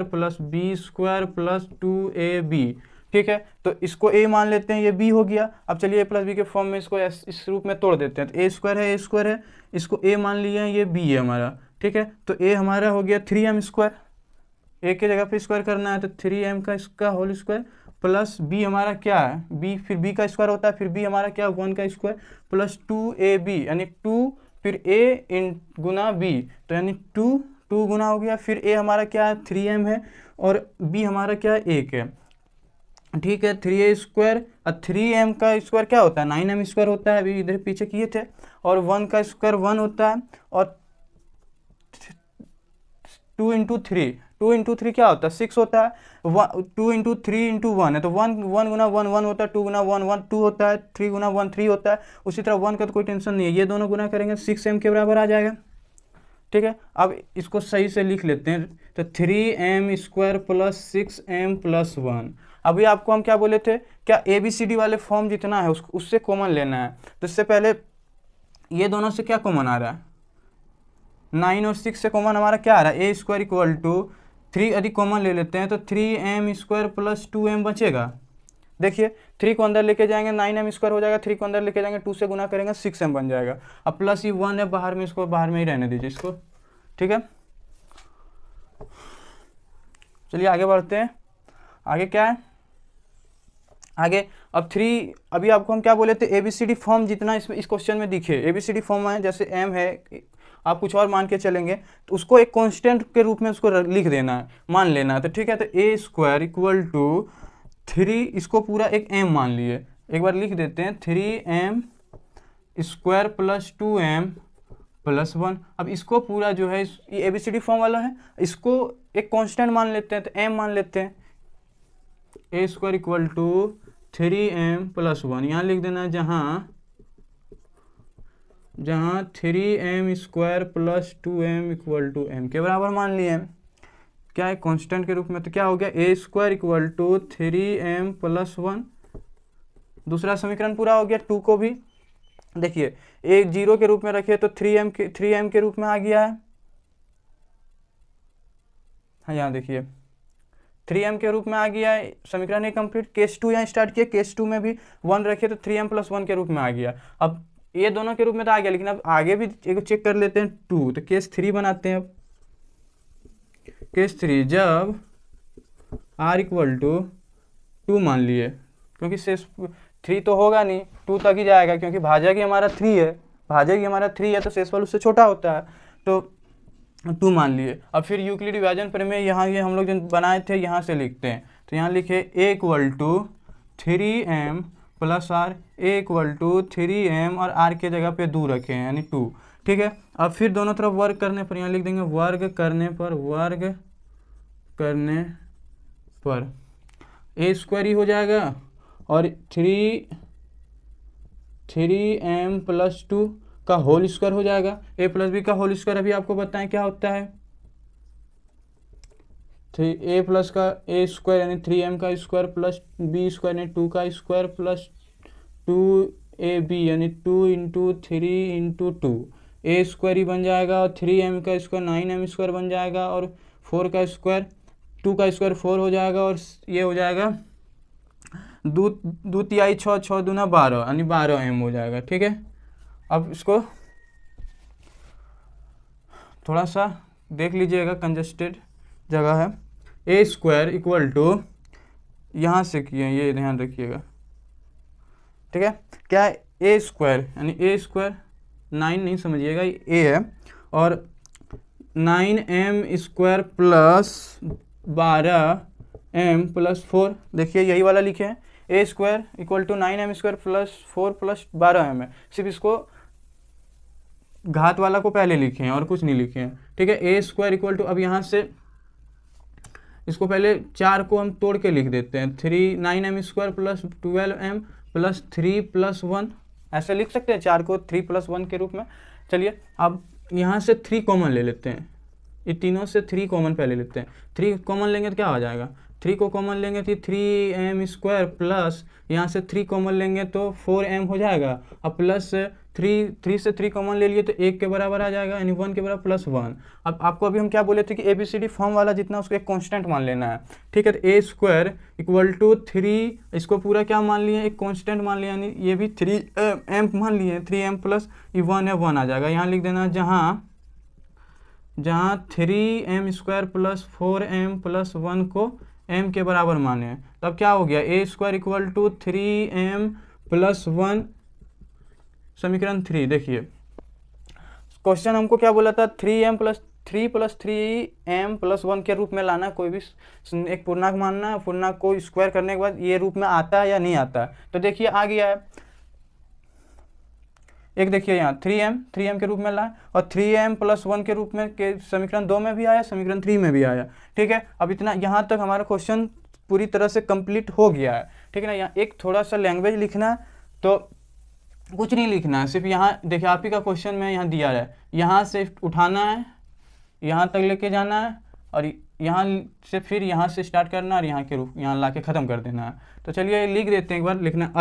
+ b² + 2ab। ठीक है, तो इसको a मान लेते हैं, ये b हो गया। अब चलिए a प्लस बी के फॉर्म में इसको इस रूप में तोड़ देते हैं। तो a स्क्वायर है, इसको a मान लिए हैं, ये b है हमारा। ठीक है, तो a हमारा हो गया 3m स्क्वायर, a की जगह पे स्क्वायर करना है तो 3m का इसका होल स्क्वायर प्लस b हमारा क्या है, b फिर b का स्क्वायर होता है, फिर b हमारा क्या 1 का स्क्वायर प्लस 2ab यानी 2 फिर a इन गुना b, तो यानी 2 गुना हो गया। फिर a हमारा क्या है 3m है और b हमारा क्या है 1 है। ठीक है, 3a स्क्वायर और 3m का स्क्वायर क्या होता है 9m स्क्वायर होता है, अभी इधर पीछे किए थे। और 1 का स्क्वायर 1 होता है और 2 इंटू थ्री क्या होता है 6 होता है। 2 इंटू 3 इंटू 1 है तो 1 गुना 1 1 होता है, 2 गुना 1 1 2 होता है, 3 गुना 1 3 होता है। उसी तरह 1 का तो कोई टेंशन नहीं है, ये दोनों गुना करेंगे 6m के बराबर आ जाएगा। ठीक है, अब इसको सही से लिख लेते हैं, तो 3m square plus 6m plus 1। अभी आपको हम क्या बोले थे, क्या ABCD वाले फॉर्म जितना है उससे कॉमन लेना है। तो इससे पहले ये दोनों से क्या कॉमन आ रहा है, 9 और 6 से कॉमन हमारा क्या आ रहा है, a स्क्वायर इक्वल टू 3 अधिक कॉमन ले लेते हैं तो 3m स्क्वायर प्लस 2m बचेगा। देखिए 3 को अंदर लेके जाएंगे 9m स्क्वायर हो जाएगा, 3 को अंदर लेके जाएंगे 2 से गुना करेंगे 6m बन जाएगा। अब प्लस ये 1 है बाहर में, इसको बाहर में ही रहने दीजिए इसको। ठीक है, चलिए आगे बढ़ते हैं। आगे क्या है, आगे अब 3, अभी आपको हम क्या बोले थे ABCD फॉर्म जितना इसमें इस क्वेश्चन में दिखे ABCD फॉर्म है, जैसे m है, आप कुछ और मान के चलेंगे तो उसको एक कांस्टेंट के रूप में उसको लिख देना है, मान लेना है। तो ठीक है, तो a स्क्वायर इक्वल टू 3, इसको पूरा एक m मान लिए, एक बार लिख देते हैं 3m square plus 2m plus 1। अब इसको पूरा जो है ये ABCD फॉर्म वाला है, इसको एक कांस्टेंट मान लेते हैं तो m मान लेते हैं, a square equal to 3m plus 1। यहाँ लिख देना जहाँ 3m square plus 2m equal to m के बराबर मान लिए हैं, क्या है कांस्टेंट के रूप में। तो क्या हो गया a square equal to 3m plus 1। दूसरा समीकरण पूरा हो गया। 2 को भी देखिए एक 0 के रूप में रखिए तो 3m के रूप में आ गया है। हाँ, यहाँ देखिए 3m के रूप में आ गया है, समीकरण एक कंप्लीट। केस 2 यहाँ स्टार्ट किया, केस 2 में भी 1 रखिए तो 3m प्लस 1 के रूप में आ गया। अब ये दोनों के रूप में तो आ गया, लेकिन अब आगे भी एक चेक कर लेते हैं 2, तो केस 3 बनाते हैं। अब केस 3 जब r इक्वल टू 2 मान लिए, क्योंकि शेष 3 तो होगा नहीं, 2 तक ही जाएगा, क्योंकि भाजक ही हमारा 3 है, तो शेषफल उससे छोटा होता है, तो 2 मान लिए। अब फिर यूक्लिड विभाजन प्रमेय यहाँ ये हम लोग जो बनाए थे यहाँ से लिखते हैं, तो यहाँ लिखे a equal to 3m plus r, a equal to 3m और r के जगह पे 2 रखे हैं यानी 2। ठीक है, अब फिर दोनों तरफ वर्ग करने पर यहाँ लिख देंगे वर्ग करने पर a स्क्वायर ही हो जाएगा और 3m प्लस 2 का होल स्क्वायर हो जाएगा। a प्लस बी का होल स्क्वायर अभी आपको बताएं क्या होता है, a प्लस का a स्क्वायर यानी 3m का स्क्वायर प्लस b स्क्वायर यानी 2 का स्क्वायर प्लस 2ab यानी 2 इंटू 3 इंटू 2, a स्क्वायर ही बन जाएगा और 3m का स्क्वायर 9m स्क्वायर बन जाएगा और 4 का स्क्वायर 2 का स्क्वायर 4 हो जाएगा और ये हो जाएगा 2 तिहाई 6 6 दूना 12 यानी 12m हो जाएगा। ठीक है, अब इसको थोड़ा सा देख लीजिएगा, कंजस्टेड जगह है। a स्क्वायर इक्वल टू यहाँ से किए, ये ध्यान रखिएगा। ठीक है, क्या है a स्क्वायर यानी a स्क्वायर 9 नहीं समझिएगा, a है और 9m square plus 12m plus 4, देखिए यही वाला लिखे हैं, a square equal to 9m square plus 4 plus 12m है, सिर्फ इसको घात वाला को पहले लिखे हैं और कुछ नहीं लिखे हैं। ठीक है, a स्क्वायर इक्वल टू, अब यहाँ से इसको पहले 4 को हम तोड़ के लिख देते हैं, 9m square plus 12m plus 3 plus 1, ऐसे लिख सकते हैं 4 को 3 प्लस 1 के रूप में। चलिए अब यहाँ से 3 कॉमन ले लेते हैं, ये तीनों से 3 कॉमन पहले लेते हैं। 3 कॉमन लेंगे तो क्या हो जाएगा, 3 को कॉमन लेंगे तो 3m स्क्वायर प्लस यहाँ से 3 कॉमन लेंगे तो 4m हो जाएगा और प्लस थ्री से 3 कॉमन ले लिए तो 1 के बराबर आ जाएगा, यानी 1 के बराबर +1। अब आपको अभी हम क्या बोले थे कि ABCD फॉर्म वाला जितना उसको एक कांस्टेंट मान लेना है, ठीक है। तो A² = 3, इसको पूरा क्या मान लिए, एक कांस्टेंट मान लिया, यानी ये भी 3m मान लिए, 3m प्लस ये 1 है, 1 आ जाएगा। यहाँ लिख देना जहाँ 3m² + 4m + 1 को m के बराबर माने, तब क्या हो गया, A² = 3m + 1, समीकरण 3। देखिए क्वेश्चन हमको क्या बोला था, 3m + 3m + 1 के रूप में लाना, कोई भी एक पूर्णांक मानना है, पूर्णांक को स्क्वायर करने के बाद ये रूप में आता है या नहीं आता है। तो देखिए आ गया है, एक देखिए यहाँ 3m के रूप में लाए, और 3m + 1 के रूप में के समीकरण 2 में भी आया, समीकरण 3 में भी आया, ठीक है। अब इतना यहाँ तक हमारा क्वेश्चन पूरी तरह से कंप्लीट हो गया है, ठीक है ना। यहाँ एक थोड़ा सा लैंग्वेज लिखना है, तो कुछ नहीं लिखना है, सिर्फ यहाँ देखिए आप ही का क्वेश्चन में यहाँ दिया है, यहाँ से उठाना है, यहाँ तक लेके जाना है, और यहाँ से फिर यहाँ से स्टार्ट करना है, और यहाँ के रूप यहाँ ला के ख़त्म कर देना है। तो चलिए लिख देते हैं, एक बार लिखना,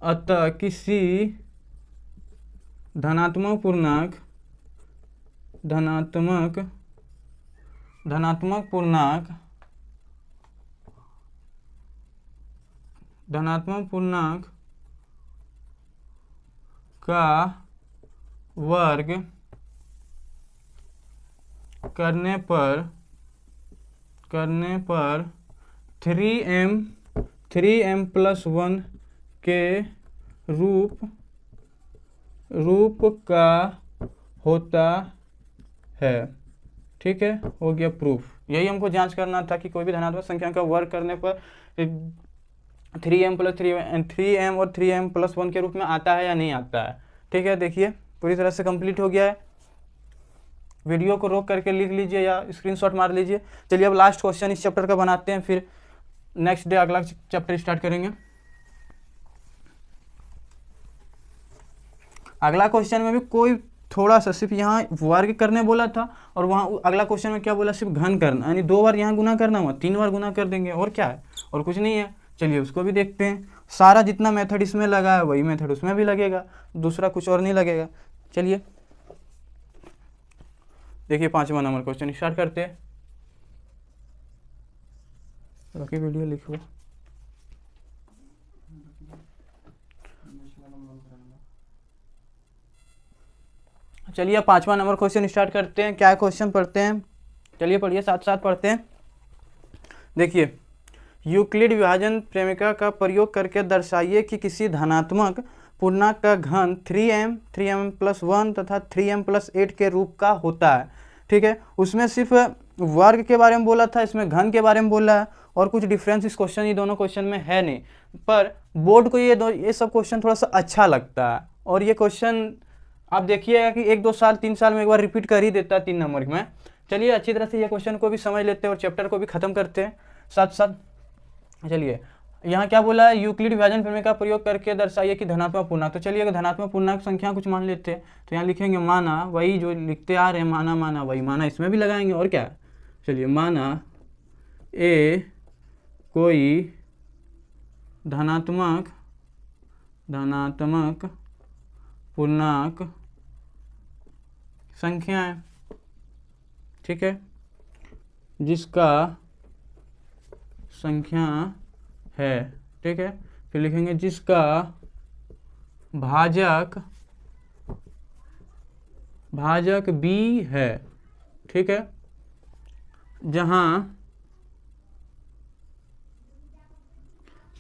अतः किसी धनात्मक पूर्णांक का वर्ग करने पर 3m + 1 के रूप का होता है, ठीक है। हो गया प्रूफ। यही हमको जांच करना था कि कोई भी धनात्मक संख्या का वर्ग करने पर 3m और 3m + 1 के रूप में आता है या नहीं आता है, ठीक है। देखिए पूरी तरह से कंप्लीट हो गया है। वीडियो को रोक करके लिख लीजिए या स्क्रीनशॉट मार लीजिए। चलिए अब लास्ट क्वेश्चन इस चैप्टर का बनाते हैं, फिर नेक्स्ट डे अगला चैप्टर स्टार्ट करेंगे। अगला क्वेश्चन में भी कोई थोड़ा सा सिर्फ यहाँ वर्ग करने बोला था, और वहाँ अगला क्वेश्चन में क्या बोला, सिर्फ घन करना, यानी 2 बार यहाँ गुना करना हुआ, 3 बार गुना कर देंगे, और क्या है, और कुछ नहीं है। चलिए उसको भी देखते हैं। सारा जितना मेथड इसमें लगा है वही मेथड उसमें भी लगेगा, दूसरा कुछ और नहीं लगेगा। चलिए देखिए 5वां नंबर क्वेश्चन स्टार्ट करते हैं। बाकी वीडियो लिखो। चलिए 5वां नंबर क्वेश्चन स्टार्ट करते हैं। क्या क्वेश्चन पढ़ते हैं, चलिए पढ़िए, साथ साथ पढ़ते हैं। देखिए, यूक्लिड विभाजन प्रेमिका का प्रयोग करके दर्शाइए कि किसी धनात्मक पूर्णांक का घन 3m + 1 तथा 3m + 8 के रूप का होता है, ठीक है। उसमें सिर्फ वर्ग के बारे में बोला था, इसमें घन के बारे में बोला है, और कुछ डिफरेंस इस क्वेश्चन, ये दोनों क्वेश्चन में है नहीं, पर बोर्ड को ये सब क्वेश्चन थोड़ा सा अच्छा लगता है। और ये क्वेश्चन आप देखिएगा कि 1-2 साल 3 साल में एक बार रिपीट कर ही देता है 3 नंबर में। चलिए अच्छी तरह से ये क्वेश्चन को भी समझ लेते हैं और चैप्टर को भी खत्म करते हैं साथ साथ। चलिए यहाँ क्या बोला है, यूक्लिड विभाजन प्रमेय का प्रयोग करके दर्शाइए कि धनात्मक पूर्णांक। तो चलिए अगर धनात्मक पूर्णांक संख्या कुछ मान लेते हैं, तो यहाँ लिखेंगे माना, वही जो लिखते आ रहे हैं, माना वही माना इसमें भी लगाएंगे, और क्या। चलिए माना ए कोई धनात्मक पूर्णांक संख्या है, ठीक है, जिसका संख्या है, ठीक है। फिर लिखेंगे जिसका भाजक b है, ठीक है। जहां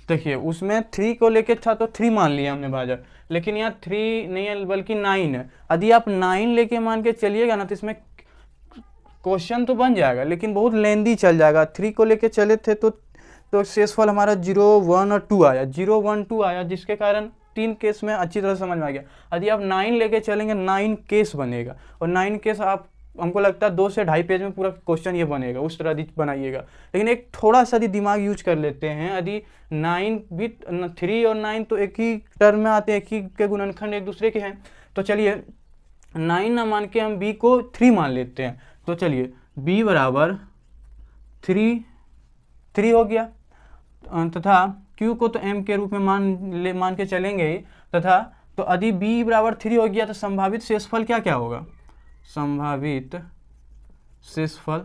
देखिए उसमें 3 को लेके था तो 3 मान लिया हमने भाजक, लेकिन यहाँ 3 नहीं है बल्कि 9 है। यदि आप 9 लेके मान के चलिएगा ना तो इसमें क्वेश्चन तो बन जाएगा, लेकिन बहुत लेंदी चल जाएगा। 3 को लेके चले थे तो शेषफल हमारा 0, 1 और 2 आया, 0, 1, 2 आया, जिसके कारण 3 केस में अच्छी तरह समझ में आ गया। यदि आप 9 लेके चलेंगे 9 केस बनेगा, और 9 केस आप हमको लगता है 2 से 2.5 पेज में पूरा क्वेश्चन ये बनेगा, उस तरह बनाइएगा। लेकिन एक थोड़ा सा दिमाग यूज कर लेते हैं, यदि 9 भी 3 और 9 तो एक ही टर्म में आते हैं, एक ही के गुणनखंड एक दूसरे के हैं। तो चलिए 9 ना मान के हम b को 3 मान लेते हैं। तो चलिए b बराबर 3 हो गया, तथा Q को तो m के रूप में मान के चलेंगे ही, तथा तो यदि b बराबर 3 हो गया तो संभावित शेषफल क्या क्या होगा? संभावित शेषफल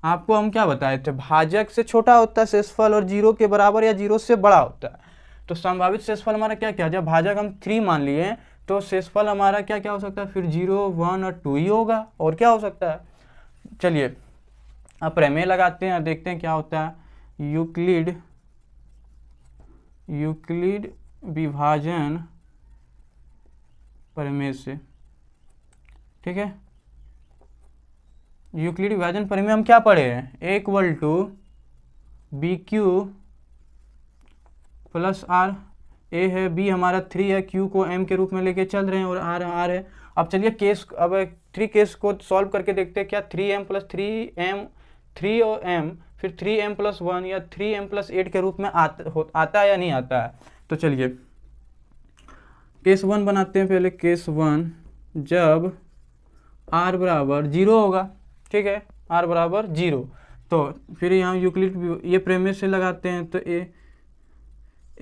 आपको हम क्या बताए थे, भाजक से छोटा होता है शेषफल और 0 के बराबर या 0 से बड़ा होता है। तो संभावित शेषफल हमारा क्या क्या, जब भाजक हम 3 मान लिए तो शेषफल हमारा क्या क्या हो सकता है, फिर 0, 1 और 2 ही होगा, और क्या हो सकता है। चलिए अब प्रमेय लगाते हैं, देखते हैं क्या होता है। यूक्लिड विभाजन प्रमेय से, ठीक है। यूक्लिड विभाजन प्रमेय हम क्या पढ़े हैं, a equal to b Q plus r. A है, बी हमारा 3 है, क्यू को m के रूप में लेके चल रहे हैं और आर है। अब चलिए अब 3 केस को सॉल्व करके देखते हैं क्या 3m प्लस 3m 3 और m फिर 3m प्लस 1 या 3m प्लस 8 के रूप में आता है या नहीं आता है। तो चलिए केस 1 बनाते हैं पहले। केस 1 जब r बराबर 0 होगा, ठीक है, r बराबर 0, तो फिर यहाँ यूक्लिड ये प्रेमिस से लगाते हैं। तो a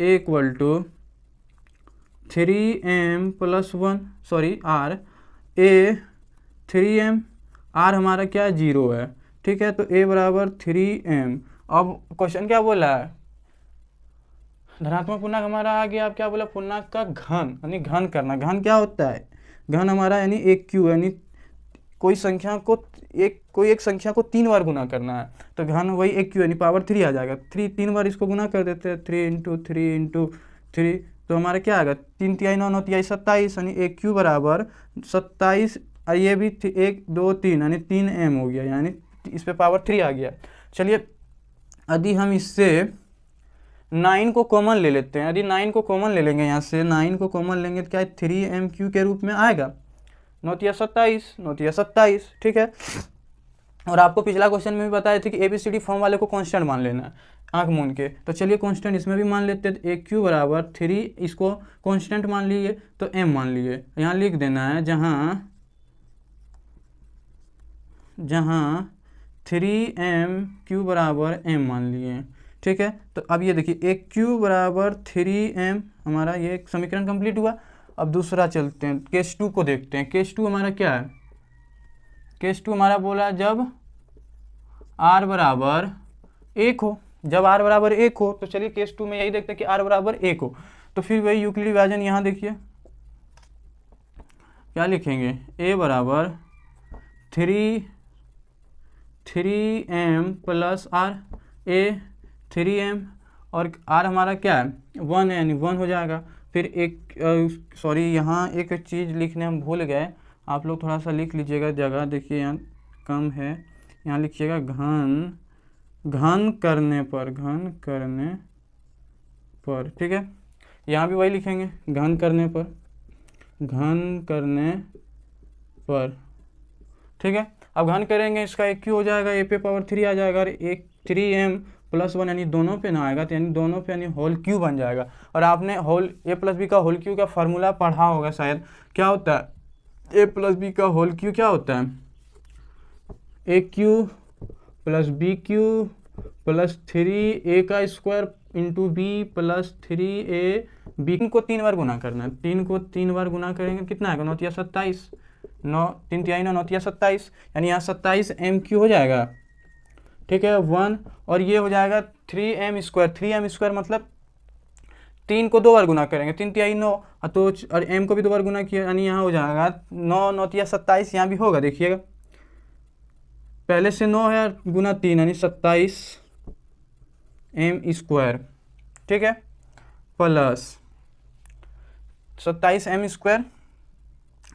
equal to 3m plus 1 sorry r a 3m, r हमारा क्या है 0 है, ठीक है। तो a बराबर 3m। अब क्वेश्चन क्या बोला है, धनात्मक पूर्णांक हमारा आ गया। अब क्या बोला, पूर्णांक का घन, यानी घन करना। घन क्या होता है, घन हमारा यानी एक क्यू, यानी कोई एक संख्या को 3 बार गुना करना है। तो घन वही एक क्यू यानी पावर 3 आ जाएगा। 3 बार इसको गुना कर देते हैं, 3 इंटू 3 इंटू 3, तो हमारा क्या आएगा 3 तिहाई 9 9 तिहाई 27, यानी एक क्यू बराबर 27, और ये भी 1 2 3 यानी 3m हो गया, यानी इस पे पावर 3 आ गया। चलिए यदि हम इससे 9 को कॉमन ले लेते हैं, यदि 9 को कॉमन ले लेंगे, यहाँ से 9 को कॉमन लेंगे तो क्या 3m क्यू के रूप में आएगा, 9 तिया 27, 9 तिया 27, ठीक है। और आपको पिछला क्वेश्चन में भी बताए थे कि ABCD फॉर्म वाले को कांस्टेंट मान लेना है आंख मूंद के। तो चलिए कांस्टेंट इसमें भी मान लेते हैं। एक क्यू बराबर 3, इसको कांस्टेंट मान लिए तो m मान लिए, यहाँ लिख देना है जहाँ 3m क्यू बराबर m मान लिए, ठीक है। तो अब ये देखिए एक क्यू बराबर 3m, हमारा ये एक समीकरण कंप्लीट हुआ। अब दूसरा चलते हैं, केस 2 को देखते हैं। केस 2 हमारा क्या है, केस 2 हमारा बोला जब r बराबर 1 हो, जब r बराबर 1 हो। तो चलिए केस 2 में यही देखते हैं कि r बराबर 1 हो। तो फिर वही यूक्लिड विभाजन, यहाँ देखिए क्या लिखेंगे, a बराबर 3m plus r, a 3m और r हमारा क्या है 1 है, यानी 1 हो जाएगा। फिर एक सॉरी यहाँ एक चीज़ लिखने हम भूल गए, आप लोग थोड़ा सा लिख लीजिएगा, जगह देखिए यहाँ कम है, यहाँ लिखिएगा घन करने पर, ठीक है। यहाँ भी वही लिखेंगे घन करने पर, ठीक है। अब घन करेंगे, इसका एक क्यू हो जाएगा, a पे पावर 3 आ जाएगा, और एक 3m प्लस 1 यानी दोनों पे ना आएगा, तो यानी दोनों पे यानी होल क्यू बन जाएगा। और आपने होल a प्लस बी का होल क्यू का फार्मूला पढ़ा होगा शायद, क्या होता है a प्लस बी का होल क्यू क्या होता है, a cube plus b Q plus 3a का square into b plus 3a b को 3 बार गुना करना है। 3 को 3 बार गुना करेंगे कितना आएगा, 9 तिया 27, 9 3 तिहाई 9 9 तिया 27, यानी यहाँ 27m क्यू हो जाएगा, ठीक है 1, और ये हो जाएगा 3m स्क्वायर। 3m स्क्वायर मतलब 3 को 2 बार गुना करेंगे, 3 तिहाई 9, तो और m को भी 2 बार गुना किया, यानी यहाँ हो जाएगा 9 9 तिया 27, यहाँ भी होगा देखिएगा, पहले से 9 है गुना 3 यानी 27m स्क्वायर, ठीक है, प्लस 27m स्क्वायर।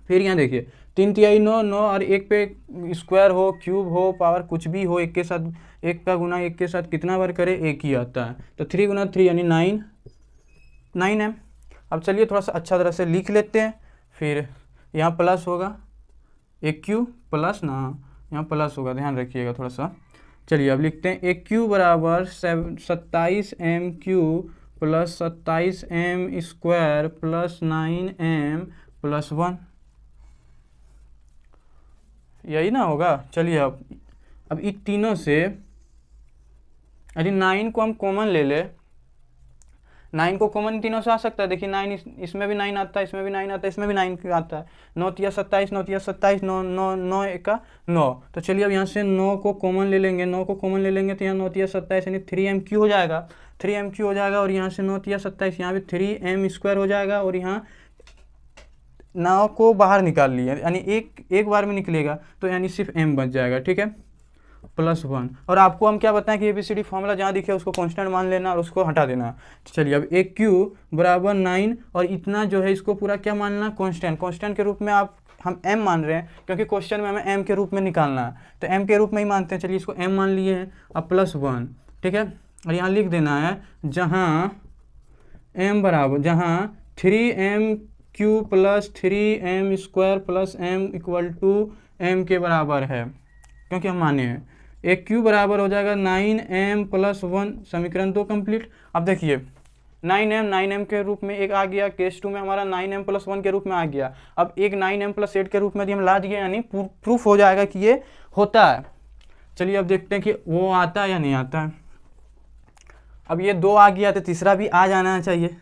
फिर यहाँ देखिए 3 तिहाई 9 9 और एक पे स्क्वायर हो, क्यूब हो, पावर कुछ भी हो, एक के साथ एक का गुना एक के साथ कितना बार करे, एक ही आता है। तो 3 गुना 3 यानी 9m। अब चलिए थोड़ा सा अच्छा तरह से लिख लेते हैं। फिर यहाँ प्लस होगा, एक क्यू प्लस ना, यहाँ प्लस होगा, ध्यान रखिएगा थोड़ा सा। चलिए अब लिखते हैं एक क्यू बराबर 27m Q plus 27m square plus 9m plus 1, यही ना होगा। चलिए अब इन तीनों से यदि 9 को हम कॉमन ले ले, 9 को कॉमन तीनों से आ सकता है। देखिए 9 इसमें भी 9 आता है, इसमें भी 9 आता है, इसमें भी 9 आता है। 9 तिया 27, 9 तिया 27, 9 9 9 एका 9। तो चलिए अब यहाँ से 9 को कॉमन ले लेंगे, 9 को कॉमन ले लेंगे तो यहाँ 9 तिया 27 यानी 3m³ हो जाएगा, 3m³ हो जाएगा। और यहाँ से 9 तिया 27 यहाँ भी 3m² हो जाएगा। और यहाँ 9 को बाहर निकाल लिया यानी एक बार में निकलेगा तो यानी सिर्फ m बच जाएगा, ठीक है, +1। और आपको हम क्या बताएं कि ABCD फॉर्मूला जहाँ दिखे उसको कांस्टेंट मान लेना और उसको हटा देना। तो चलिए अब AQ बराबर 9 और इतना जो है इसको पूरा क्या मानना, कांस्टेंट के रूप में। आप हम m मान रहे हैं क्योंकि क्वेश्चन में हमें m के रूप में निकालना है, तो m के रूप में ही मानते हैं। चलिए इसको m मान लिए हैं, अब +1, ठीक है। और यहाँ लिख देना है जहाँ m बराबर, जहाँ 3m³ + 3m² + m = m के बराबर है, क्योंकि हम माने हैं। AQ बराबर हो जाएगा 9m + 1, समीकरण 2 कंप्लीट। अब देखिए 9m के रूप में एक आ गया, केस 2 में हमारा 9m + 1 के रूप में आ गया। अब एक 9m + 8 के रूप में यदि हम ला दिए यानी प्रूफ हो जाएगा कि ये होता है। चलिए अब देखते हैं कि वो आता है या नहीं आता है। अब ये 2 आ गया तो तीसरा भी आ जाना चाहिए।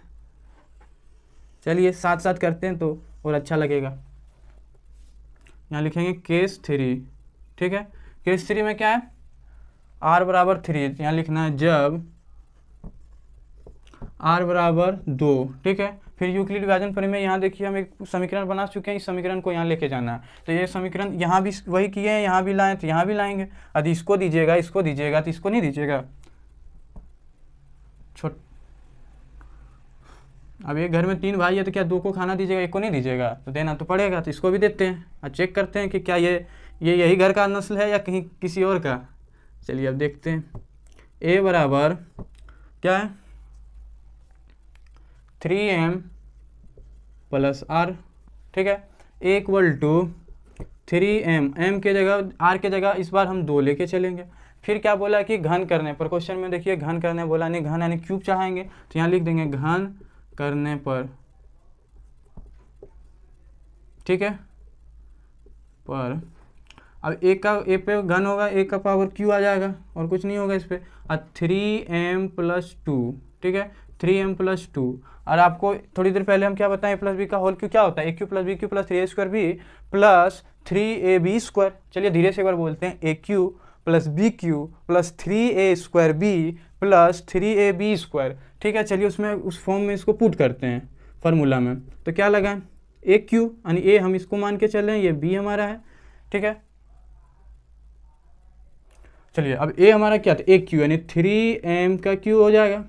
चलिए साथ साथ करते हैं तो और अच्छा लगेगा। यहाँ लिखेंगे केस 3, ठीक है। केस 3 में क्या है, r बराबर 3, यहाँ लिखना है जब r बराबर 2, ठीक है। फिर यूक्लिड विभाजन प्रमेय में यहाँ देखिए हम एक समीकरण बना चुके हैं, इस समीकरण को यहाँ लेके जाना है। तो ये समीकरण यहाँ भी वही किए हैं, यहाँ भी लाएँ तो यहाँ भी लाएंगे। यदि इसको दीजिएगा तो इसको नहीं दीजिएगा। अब एक घर में 3 भाई है तो क्या 2 को खाना दीजिएगा, 1 को नहीं दीजिएगा? तो देना तो पड़ेगा। तो इसको भी देते हैं और चेक करते हैं कि क्या ये यही घर का नस्ल है या कहीं किसी और का। चलिए अब देखते हैं। a बराबर क्या है, 3m + r, ठीक है। a = 3m, m के जगह r के जगह इस बार हम 2 लेके चलेंगे। फिर क्या बोला कि घन करने पर, क्वेश्चन में देखिए घन करने बोला, नहीं घन यानी क्यूब चढ़ाएंगे। तो यहाँ लिख देंगे घन करने पर, ठीक है, पर। अब a पे घन होगा, a का पावर q आ जाएगा और कुछ नहीं होगा इस पर। 3m + 2, ठीक है, 3m + 2। और आपको थोड़ी देर पहले हम क्या बताएं, a + b का होल क्यू क्या होता है, aq + bq + 3a² + 3ab²। चलिए धीरे से एक बार बोलते हैं, aq + bq + 3a² + 3ab², ठीक है। चलिए उसमें उस फॉर्म में इसको पुट करते हैं फार्मूला में। तो क्या लगा, aq यानी a हम इसको मान के चल रहे हैं, ये b हमारा है, ठीक है। चलिए अब a हमारा क्या था, aq यानी 3m का क्यूब हो जाएगा,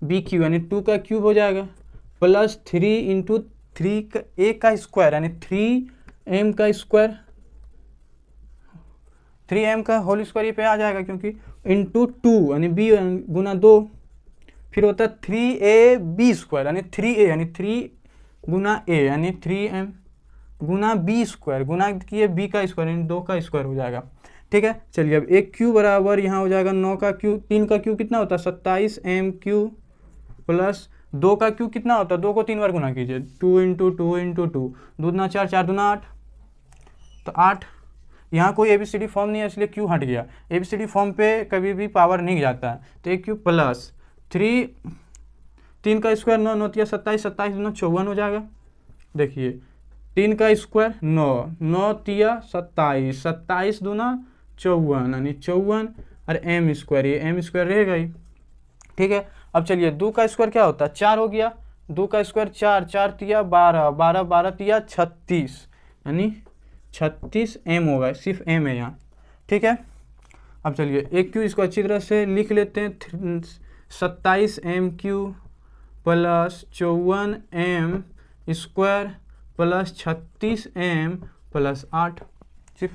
bq यानी 2 का क्यूब हो जाएगा, + 3 × 3 का a का स्क्वायर यानी 3m का स्क्वायर, 3m का होल स्क्वायर ये पे आ जाएगा क्योंकि × 2 यानी b × 2। फिर होता है 3ab² यानी 3a यानी 3 × a यानी 3m × b² गुना किए b का स्क्वायर यानी 2 का स्क्वायर हो जाएगा, ठीक है। चलिए अब AQ बराबर यहाँ हो जाएगा 9 का क्यूब, 3 का क्यूब कितना होता है 27m³ + 2 का क्यूब कितना होता है, 2 को 3 बार गुना कीजिए, 2 × 2 × 2, 2 दूना 4, 4 दूना 8, तो 8। यहाँ कोई ABCD फॉर्म नहीं है इसलिए क्यू हट गया। ABCD फॉर्म पे कभी भी पावर नहीं जाता है। तो AQ + 3 का स्क्वायर 9, 9 तिया 27, 27 दूना 54 हो जाएगा। देखिए 3 का स्क्वायर 9, 9 तिया 27, 27 दूना 54 यानी 54 और m², ये m² रहेगा ही, ठीक है। अब चलिए 2 का स्क्वायर क्या होता है 4 हो गया, 2 का स्क्वायर 4, 4 तिया 12, 12 12 तिया 36 यानी 36 m होगा, सिर्फ m है यहाँ, ठीक है। अब चलिए AQ इसको अच्छी तरह से लिख लेते हैं, 27m³ + 54m² + 36m + 8, सिर्फ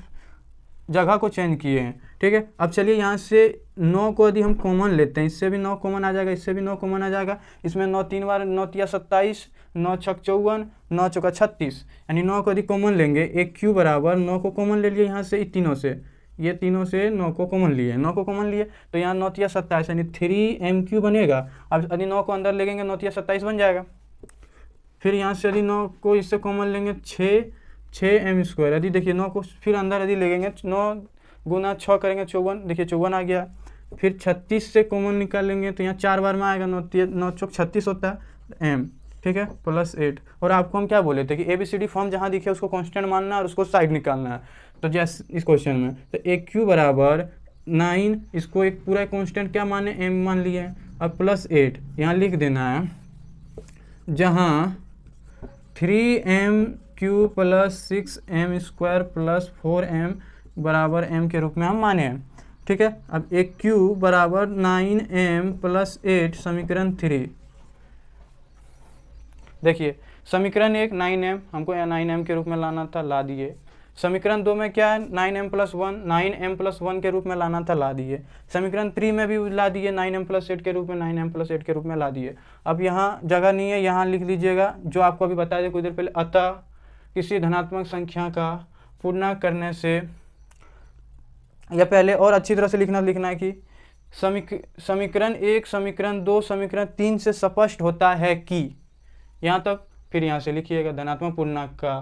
जगह को चेंज किए हैं, ठीक है। अब चलिए यहाँ से 9 को यदि हम कॉमन लेते हैं, इससे भी 9 कॉमन आ जाएगा, इससे भी 9 कॉमन आ जाएगा। इसमें 9 3 बार, 9 तिया 27, 9 छक 54, 9 चौका 36 यानी 9 को यदि कॉमन लेंगे, AQ बराबर 9 को कॉमन ले लिए यहाँ से, तीनों से, ये तीनों से 9 को कॉमन लिए, 9 को कॉमन लिए तो यहाँ 9 तिया 27 यानी 3m³ बनेगा। अब यदि 9 को अंदर लेंगे 9 तिया 27 बन जाएगा। फिर यहाँ से यदि 9 को इससे कॉमन लेंगे 6m², यदि देखिए 9 को फिर अंदर यदि लेंगे 9 गुना 6 करेंगे 54, देखिए 54 आ गया। फिर 36 से कॉमन निकालेंगे तो यहाँ 4 बार में आएगा, 9 चौक 36 होता है m, ठीक है, प्लस 8। और आपको हम क्या बोले थे कि ABCD फॉर्म जहाँ दिखे उसको कांस्टेंट मानना है और उसको साइड निकालना है। तो जैसे इस क्वेश्चन में तो AQ बराबर 9, इसको एक पूरा कांस्टेंट क्या माने, m मान लिए, अब प्लस 8 यहाँ लिख देना है, जहाँ 3m³ plus 6m² plus 4m बराबर m के रूप में हम माने हैं, ठीक है। अब AQ बराबर 9m प्लस 8 समीकरण 3। देखिए समीकरण 1 9m, हमको यहाँ 9m के रूप में लाना था, ला दिए। समीकरण 2 में क्या है, 9m प्लस 1, 9m प्लस 1 के रूप में लाना था, ला दिए। समीकरण 3 में भी ला दिए 9m प्लस 8 के रूप में, 9m प्लस 8 के रूप में ला दिए। अब यहाँ जगह नहीं है, यहाँ लिख लीजिएगा जो आपको अभी बताया था कुछ देर पहले, अतः किसी धनात्मक संख्या का पूर्णांक करने से, या पहले और अच्छी तरह से लिखना है कि समीकरण 1, समीकरण 2, समीकरण 3 से स्पष्ट होता है कि, यहाँ तक। फिर यहाँ से लिखिएगा धनात्मक पूर्णांक का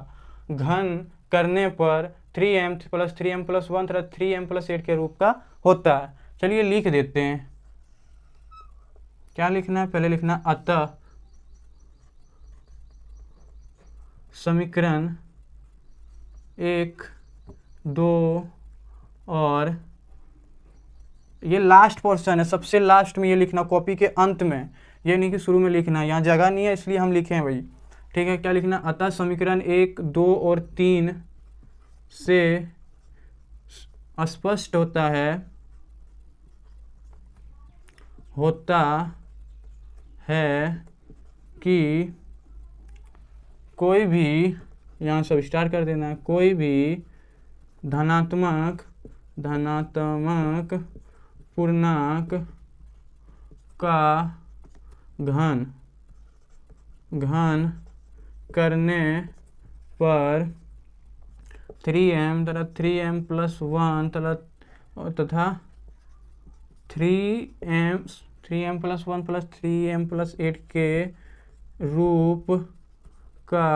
घन करने पर 3m प्लस 3m प्लस 1 तथा 3m प्लस 8 के रूप का होता है। चलिए लिख देते हैं, क्या लिखना है, पहले लिखना अतः समीकरण 1, 2 और ये लास्ट पोर्शन है, सबसे लास्ट में ये लिखना, कॉपी के अंत में, ये नहीं कि शुरू में लिखना है, यहाँ जगह नहीं है इसलिए हम लिखे हैं भाई, ठीक है। क्या लिखना, अतः समीकरण 1, 2 और 3 से स्पष्ट होता है कि कोई भी, यहाँ सब स्टार्ट कर देना है, कोई भी धनात्मक पूर्णांक का घन करने पर 3m तथा 3m प्लस 1 तथा 3m plus 1 plus 3m plus 8 के रूप का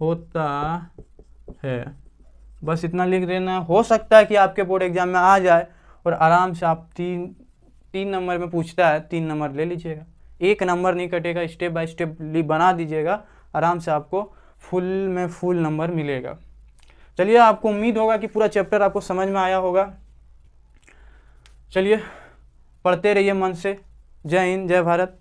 होता है। बस इतना लिख देना। हो सकता है कि आपके बोर्ड एग्जाम में आ जाए और आराम से आप तीन नंबर में पूछता है, 3 नंबर ले लीजिएगा, 1 नंबर नहीं कटेगा, स्टेप बाय स्टेप बना दीजिएगा, आराम से आपको फुल नंबर मिलेगा। चलिए, आपको उम्मीद होगा कि पूरा चैप्टर आपको समझ में आया होगा। चलिए पढ़ते रहिए मन से। जय हिंद, जय भारत।